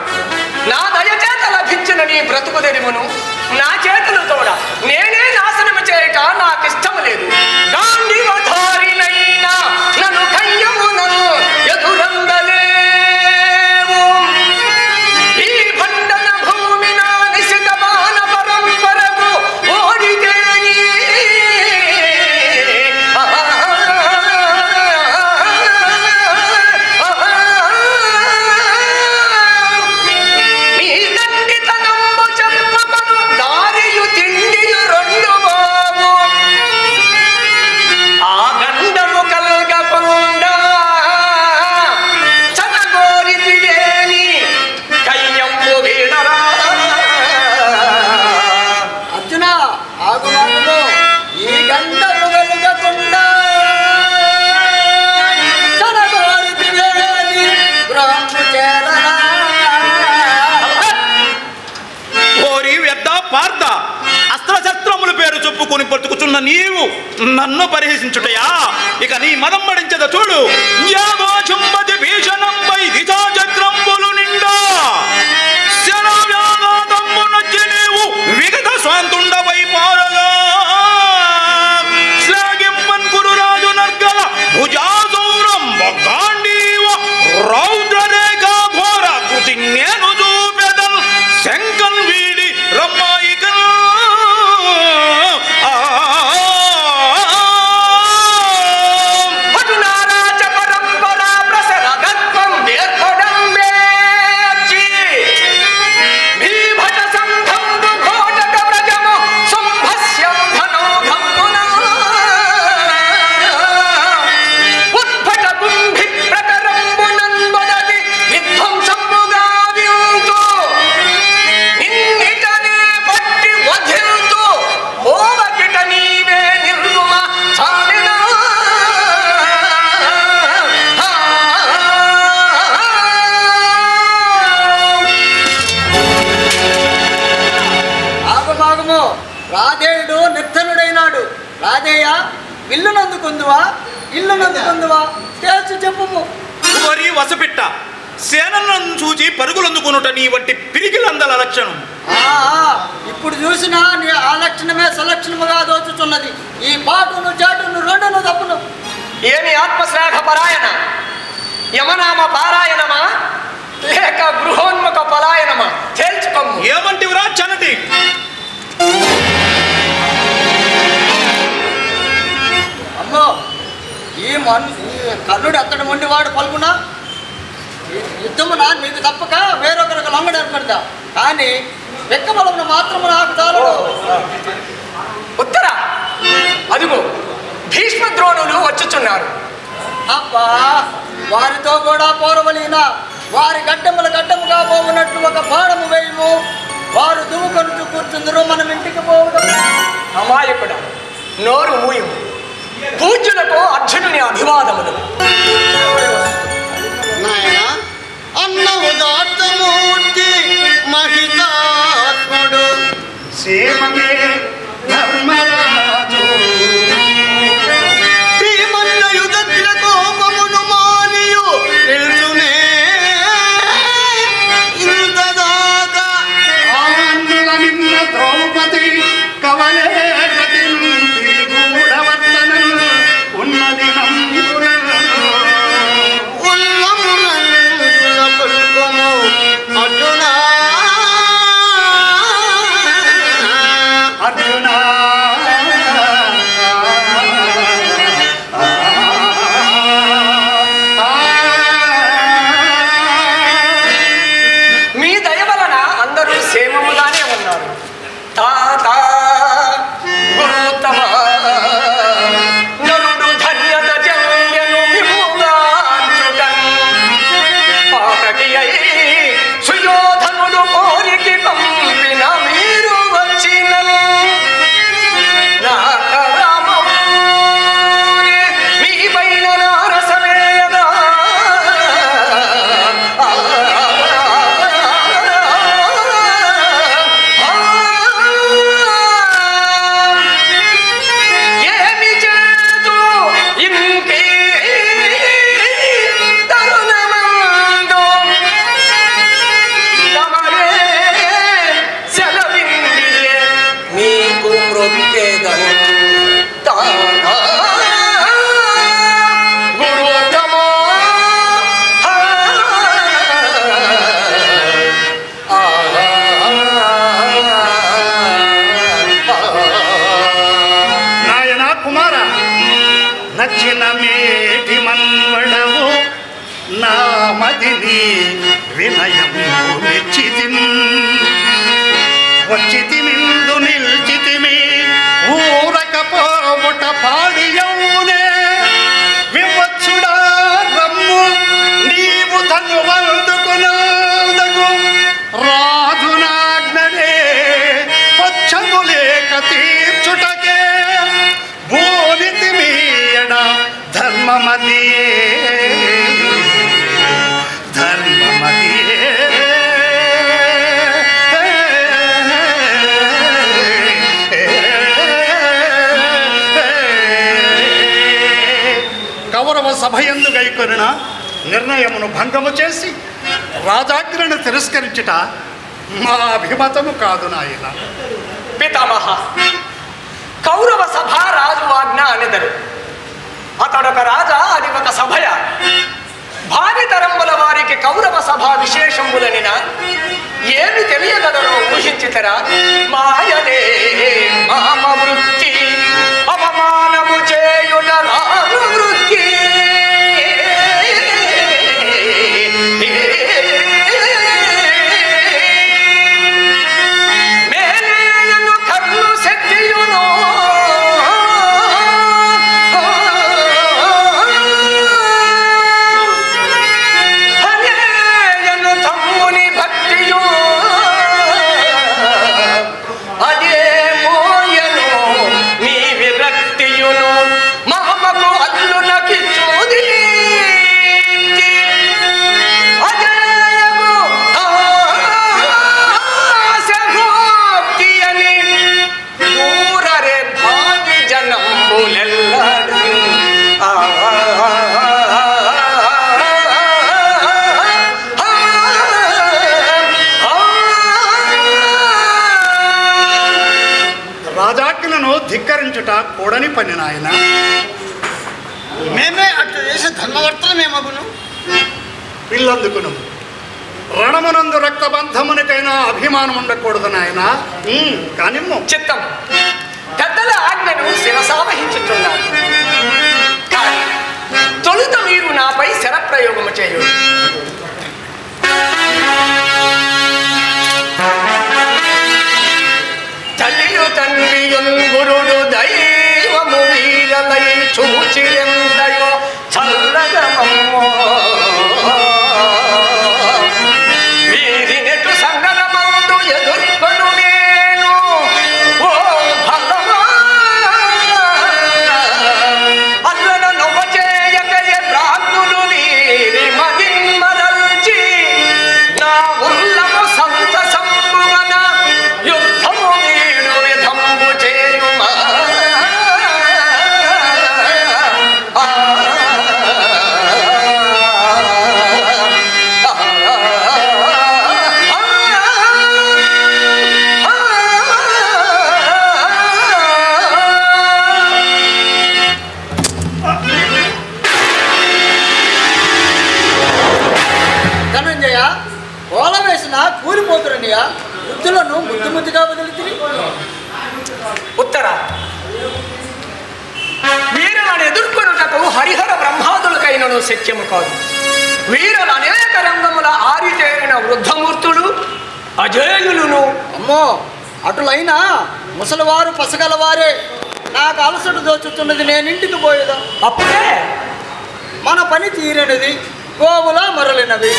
నా దయచేత లభించిన నీ బ్రతుకు తెరిమును నా చేతులు తోడ నేనే నాశనము చేయక నాకిష్టము లేదు. గాంధీవధారినైనా నన్ను కయ్యమునను ఎదురందలేవు. ఈ భండన భూమి నా నిశిత బాణ పరంపరకు ఓడితేని నీ దండితనంబు చెప్పకను దారియుతి అస్త్రశస్త్రముల పేరు చెప్పుకొని బ్రతుకుచున్న నీవు నన్ను పరిహసించుటయా? ఇక నీ మదం మడించద చూడు. యాగో చుంబతి భీషణంపై దిశాచక్రంబులు నిండా శరవ్యాఘాతము నచ్చి నీవు విగత స్వాంతుండవై పారగా శ్లాఘింపన్ కురురాజు నర్గల భుజాసౌరం గాంధీవ రౌద్రరేఖ ఘోర కృతి నేను చూపెదన్ శంకన్ వీడి రమ్మాయికన్ రాధేయుడు నిర్ధనుడైనాడు. రాధేయ ఇల్లునందుకుందువా ఇల్లునందుకుందువా తేల్చి చెప్పుము. వరి వసపిట్ట సేనలను చూచి పరుగులందుకునుట నీ వంటి పిరికిలందల లక్షణం. ఇప్పుడు చూసినా నీ ఆ లక్షణమే సలక్షణముగా దోచుతున్నది. ఈ పాటును చాటును రెండును తప్పును. ఏమి ఆత్మశ్లాఘ పరాయణ యమనామ పారాయణమా లేక గృహోన్ముఖ పలాయనమా? తేల్చుకోము. ఏమంటివిరా చనటి? అమ్మో, ఈ కర్ణుడు అతడు మొండివాడు పలుకునా యుద్ధమున నీకు తప్పక వేరొకరికి లొంగడు ఏర్పడదా, కానీ వెక్కబలమును మాత్రము నాకు చాలదు. ఉత్తర అదిగో భీష్మద్రోణులు వచ్చుచున్నారు. అబ్బా, వారితో కూడా పోరవలీనా? వారి గడ్డముగా పోవునట్లు ఒక బాణము వేయము. వారు దువ్వుకొనుచు కూర్చుందరు, మనం ఇంటికి పోవడం. అమాయకుడ నోరు మూయము. పూజ్యులకు అర్జునుని అభివాదములు. నాయన అన్న ఉదాత్తమూర్తి మహితాత్ముడు సేమమే ధర్మరాజు భీమన్న యుధగ్ర కోపమును మానియు నిల్చునే ఇంతదాకా ఆన్నుల నిన్న ద్రౌపది కవలే గతి గూఢవర్తనలు ఉన్నది నమ్మున ఉల్లముల పుల్కము అర్జునా అర్జున మీ దయ వలన అందరూ క్షేమముగానే ఉన్నారు. తాత గురుతమ నరుడు ధన్యత జన్యను విముగాంచుటన్ పాతకి అయి సుయోధనుడు కోరికి పంపిన మీరు వచ్చిన మీ పైన నారసమేయదా ఏమి చేతు ఇంకే తరుణమందు తమరే సెలవిందిలే మీకు మృక్కేదను తానా గురుతమో నాయన కుమార నచ్చిన మేటి మన్వడవు నా మదిని వినయము మెచ్చితిన్ వచ్చితిమిందు నిల్చితిమి ఊరకపోవుట పాడియౌనే వివచ్చుడా రమ్ము నీవు తను వందుకునందగు రాజునాజ్ఞనే పచ్చము లేక తీర్చుటకే భూనితి మీయడ ధర్మమదియే ధర్మమదియే కౌరవ సభయందు గైకొనిన నిర్ణయమును భంగము చేసి రాజాజ్ఞను తిరస్కరించుట మా అభిమతము కాదు నాయన. పితామహ, కౌరవ సభ రాజు ఆజ్ఞ అనేదరు. అతడొక రాజా, అది ఒక సభయ. భావితరంబుల వారికి కౌరవ సభ విశేషములనిన ఏమి తెలియగలరో ఊహించితరా? మాయనే మామ వృత్తి, అవమానము చేయుట రాజు వృత్తి. మేలేయను కర్లు శక్తియును రాజాజ్ఞను ధిక్కరించుట కూడని పని నాయన. మేమే అటు చేసే ధర్మవర్తనమేమగును. పిల్లందుకును రణమునందు రక్తబంధమునికైనా అభిమానం ఉండకూడదు నాయన. కానీ చిత్తం పెద్దల ఆజ్ఞను శిరసావహించుతున్నారు. కానీ తొలుత మీరు నాపై శరప్రయోగము చేయు. తల్లియు తండ్రియున్ గురుడు దైవము వీరలై చూచిరెంతయో చల్లగమమ్మో. వీరినెటు సంగరమందు ఎదుర్కొను నేను ఓ భగవా. అల్లన నొవ్వ చేయకయే ప్రాజ్ఞులు వీరి మదిన్మరల్చి నా ఉల్లము సంతసంబుగన యుద్ధము వీడు విధంబు చేయుమా. ధనంజయ, ఓల వేసిన కూలిపోతురనియా వృద్ధులను ముద్దు ముద్దుగా వదిలితిరి. ఉత్తర వీరులను ఎదుర్కొనుటకు హరిహర బ్రహ్మాదులకైనను శక్యము కాదు. వీరులు అనేక రంగముల ఆరితేరిన వృద్ధమూర్తులు అజేయులను. అమ్మో, అటులైనా ముసలివారు పసగలవారే. నాకు అలసట దోచుతున్నది, నేను ఇంటికి పోయేదా. అప్పుడే మన పని తీరనిది, గోవులా మరలినవి,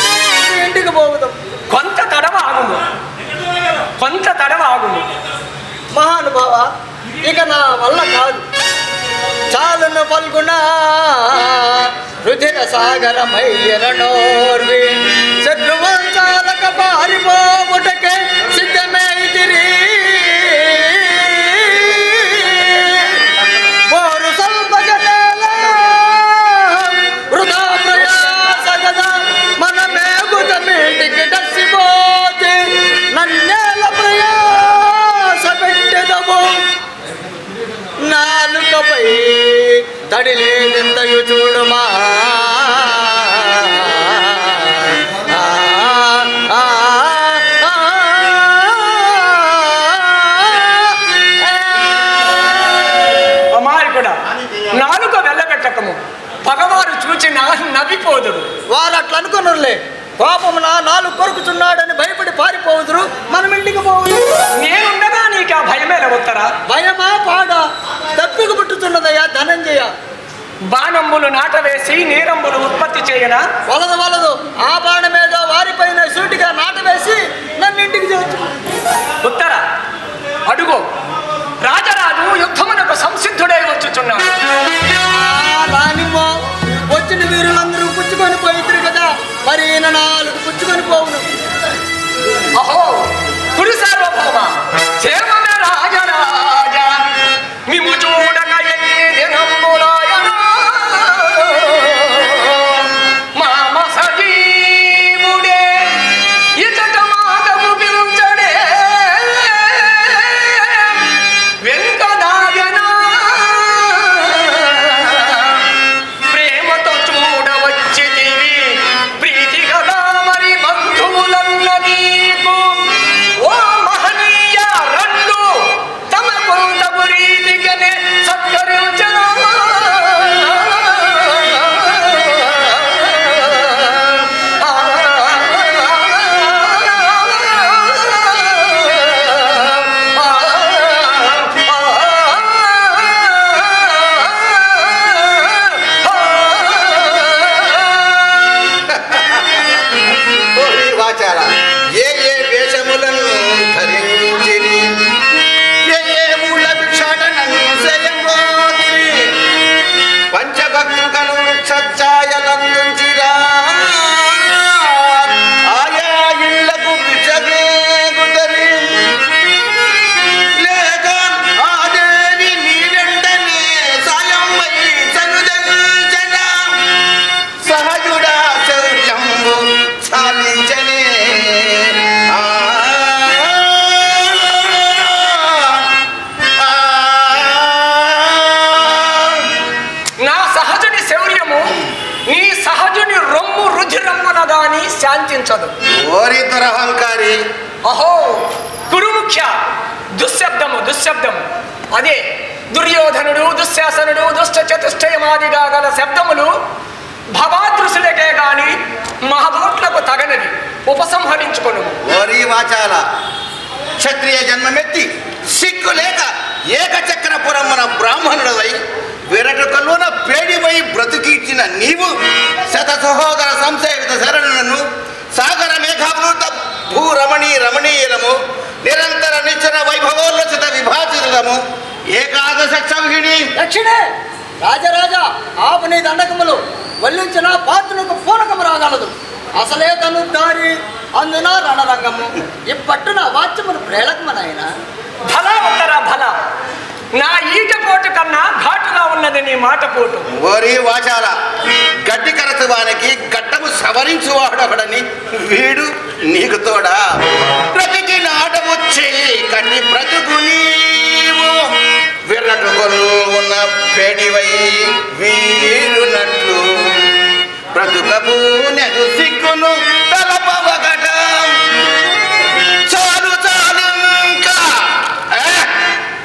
ఇంటికి పోవుదాం. కొంత తడవ ఆగుము, కొంత తడవ ఆగుము. మహానుభావ, ఇక నా వల్ల కాదు. చాలును పల్గుణ రుధిర సాగరమయ్యనోర్వి శత్రువంచాలక పారిపోవుటకే సిద్ధమైతిరి. పోరు సంపగనేల వృధా ప్రయాస గదా మన మేగుత మీటికి డస్సిపోతే నన్నేల ప్రయాస పెట్టెదము. నాలుకపై తడి లేదెంతయు చూడుమా. అమాయకుడా, నాలుక వెళ్ళబెట్టకము, పగవారు చూచి నవ్విపోదురు. వారు అట్లా అనుకున్నారులే. పాపమున నాలుగు కొరుకుతున్నాడని భయపడి పారిపోవుదురు, మనం ఇంటికి పోవుదు. నేనుండగా నీకు ఆ భయమేల ఉత్తరా? భయమా పాడా తప్పిక పుట్టుతున్నదయ్యా ధనంజయ. బాణంబులు నాటవేసి నీరంబులు ఉత్పత్తి చేయనా? వలదు వలదు, ఆ బాణమేద వారిపైన సూటిగా నాటవేసి నన్ను ఇంటికి చేర్చు. ఉత్తర అడుగు, రాజరాజు యుద్ధమునకు సంసిద్ధుడై వచ్చుచున్నాడు. దానిమ్మో, వచ్చిన వీరులందరూ పుచ్చుకొని పోయితురు కదా, మరి ఈయన నాలుగు పుచ్చుకొని పోవును. అహో కుడి సార్వభౌమ, సేవన రాజరాజ మిము చూడక ఎన్ని దినంబులాయనా. శాంతించదు. ఓరి దురహంకారి! అహో కురుముఖ్య, దుశ్శబ్దము. అదే దుర్యోధనుడు, దుశ్శాసనుడు, దుష్ట చతుష్టయమాదిగా గల శబ్దములు భవాదృశులకే గాని మహబోట్లకు తగనవి. ఉపసంహరించుకొను. ఓరి వాచాల! క్షత్రియ జన్మమెత్తి సిగ్గు లేక ఏకచక్రపురమున బ్రాహ్మణుడవై విరటుకలోన పేడివై బ్రతుకీర్చిన నీవు శత సహోదర సంసేవిత శరణను సాగర మేఘావృత రమణీయలము నిరంతర నిశ్చర వైభవోల్లసిత విభాజితము ఏకాదశ సంహిణి దక్షిణే రాజరాజా ఆపు నీ దండకములు వల్లించిన పాత్రకు పూనకము రాగలదు. అసలే తనుద్దారి అందున రణరంగము ఇప్పట్టున వాచ్యమును ప్రేళకమనైనా భల ఉత్తర భల. నా ఈట పోటు కన్నా ఘాటుగా ఉన్నది నీ మాట పోటు. ఓరి వాచాల! గడ్డి కరతువానికి గడ్డము సవరించువాడొకడని వీడు నీకు తోడా ప్రతికి నాటవచ్చి కన్ని బ్రతుకు నీవు విర్రటుకొను ఉన్న పేడివై వీరునట్లు బ్రతుకపు నెగు సిగ్గును తలపవగట చాలు ఇంకా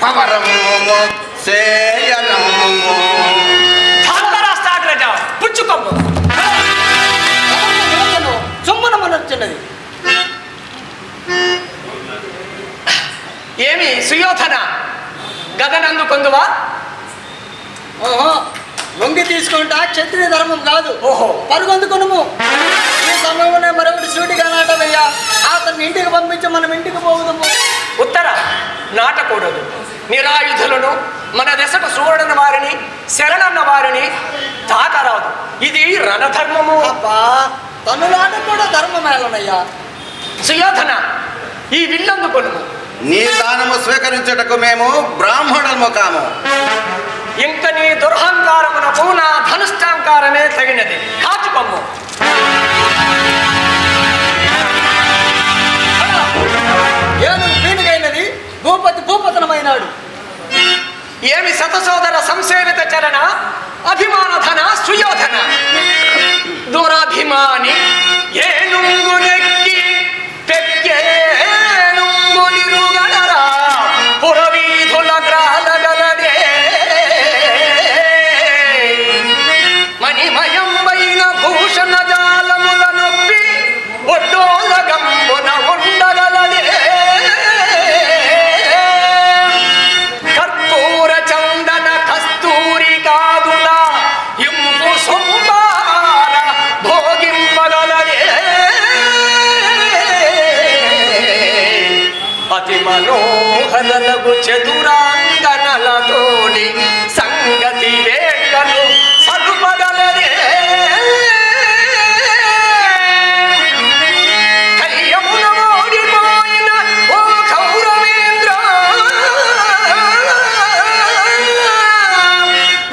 పవరము సేయరము ధాతరాష్ట్రాగ్రజ పుచ్చుకొమ్ము. సొమ్మున మనర్చినది. ఏమి సుయోధన గదనందుకొందువా? ఓహో లొంగి తీసుకుంటా క్షత్రియ ధర్మం కాదు. ఓహో పరుగొందుకును. ఈ సమయంలోనే మరొకటి సూటిగా నాటవయ్యా. అతన్ని ఇంటికి పంపించి మనం ఇంటికి పోవుదాము. ఉత్తర నాటకూడదు. నిరాయుధులను మన దశకు చూడన వారిని శరణన్న వారిని తాకరాదు. ఇది రణధర్మము. అబ్బా తనులాట కూడా ధర్మమేలనయ్యా. సుయోధన ఈ విల్లందుకొను. నీ దానము స్వీకరించుటకు మేము బ్రాహ్మణులము కాము. ఇంక నీ దుర్హంకారమునకు నా ధనుష్టాంకారమే తగినది. కాచుకొమ్ము. ఏనుగు పీనుగైనది, భూపతి భూపతనమైనాడు. ఏమి శతసోదర సంసేవిత చరణ అభిమానధన సుయోధన దురభిమాని ఏనుంగునెక్కి పెక్కేనుంగునిరుగనరా పురవీధుల గ్రాలగలదే మణిమయంబైన భూషణ జాలముల నొప్పి ఒడ్డోల గంబున ఉండగలదే కర్పూర చందన కస్తూరి కాదుల ఇంపు సొంబార భోగింపగలదే అతి మనోహరలగు చతురాంగనలతోడి సంగతి వేకను సరుపగలదే కయ్యమున ఓడిపోయిన ఓ కౌరవేంద్ర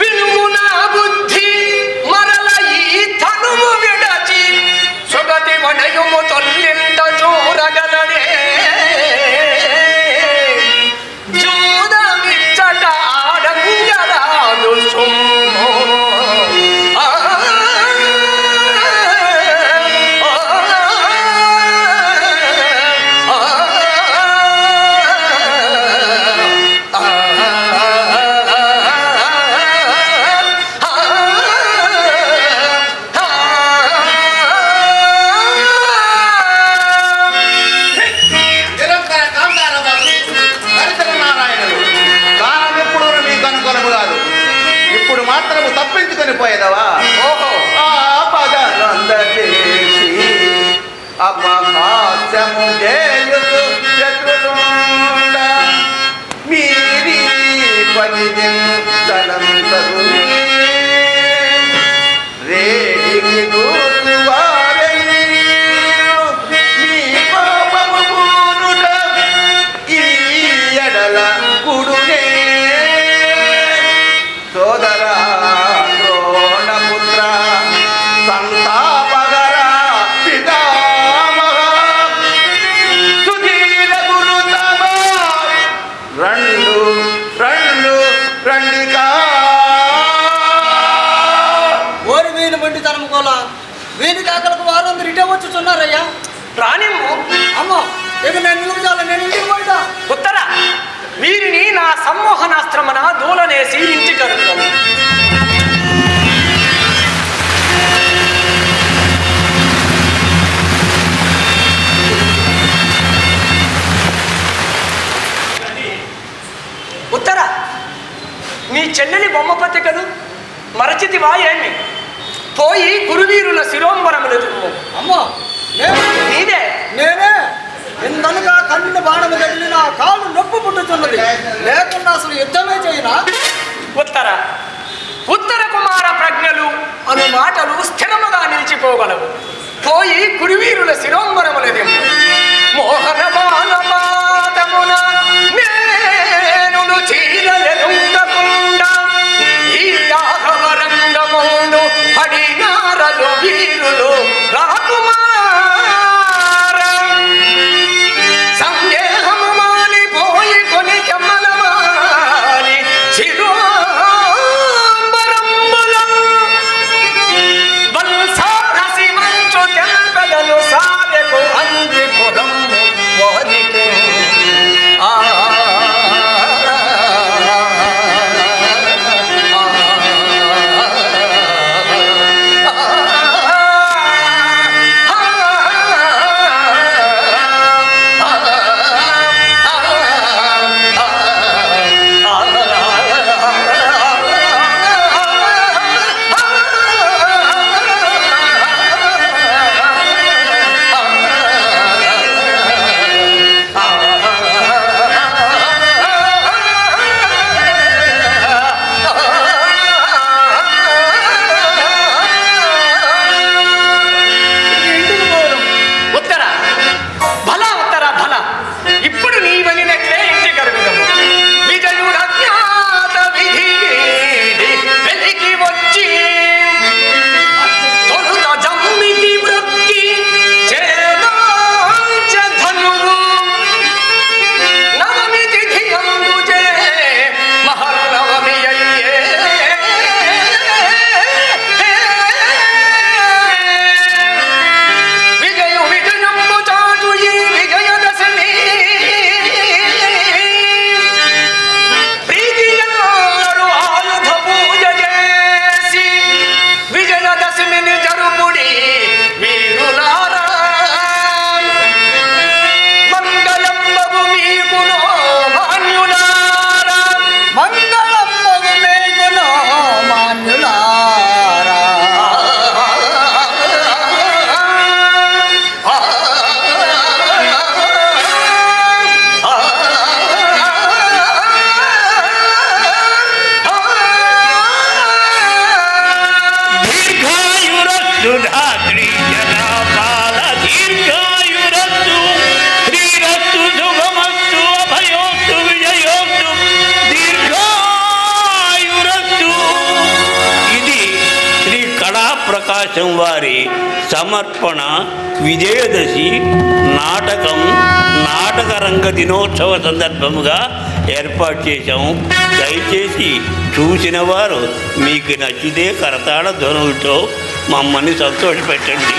వినుము నా బుద్ధి మరల ఈ తనువు విడచి సుగతి వడయుము తొల్లింట చూరగలదే జూదమిచ్చట ఆడంగరాదు సొమ్ము నిరంతర కాంతారబాబు దరిద్ర నారాయణుడు కాలమెప్పుడు మీకు అనుకూలము కాదు. ఇప్పుడు మాత్రము తప్పించుకొని పోయేదవా? ఓహో పదలందచేసి అపహాస్యము చేయుచు శత్రులుండ మీరి పగిదించనంతరు రేడికి దూరువారయ్యు మీ కోపము పూనుట ఈ ఎడల కుడునే సోదరా ద్రోణపుత్ర సంతాపగర పితామహ సుధీర గురుతమ రెండు రండికా ఓరి వీలు మండి తనము కోల వీరి కాకలకు వారందరూ ఇటే వచ్చుతున్నారయ్యా. రానిమ్ము. అమ్మ ఇక నేను నిలుపుచాలి, నేను ఇంటికి పోయినా. ఉత్తర వీరిని నా సమ్మోహనాస్త్రమన దూలనేసి ఇంటికి అడుగుదాము. ఉత్తర నీ చెల్లెలి బొమ్మ పత్రికలు మరచితివా ఏమి? పోయి గురువీరుల శిరోంబరములు తుమ్ము. అమ్మ నీదే. నేనే ఇందనుగా కన్ను బాణము తగిలి నా కాలు నొప్పి పుట్టుతున్నది. లేకుండా అసలు యుద్ధమే చేయనా? ఉత్తర కుమార ప్రజ్ఞలు అను మాటలు స్థిరముగా నిలిచిపోగలవు. పోయి గురువీరుల శిరోంబరములు తుమ్ము. మోహన బాలపాదమున నేనులు చీరలెరుండకుండా ఈ యాగవరంగముందు పడినారలు వీరులు రాకుమార. సందేహము మానిపోయి కొని చెమ్మలమాని శిరోంబరంబుల వల్సారసి మంచు తెల్పెదలు సారెకు అంది పురము వనికి. ప్రకాశం వారి సమర్పణ విజయదశి నాటకం నాటకరంగ దినోత్సవ సందర్భముగా ఏర్పాటు చేశాము. దయచేసి చూసిన వారు మీకు నచ్చితే కరతాళ ధ్వనులతో మమ్మల్ని సంతోషపెట్టండి.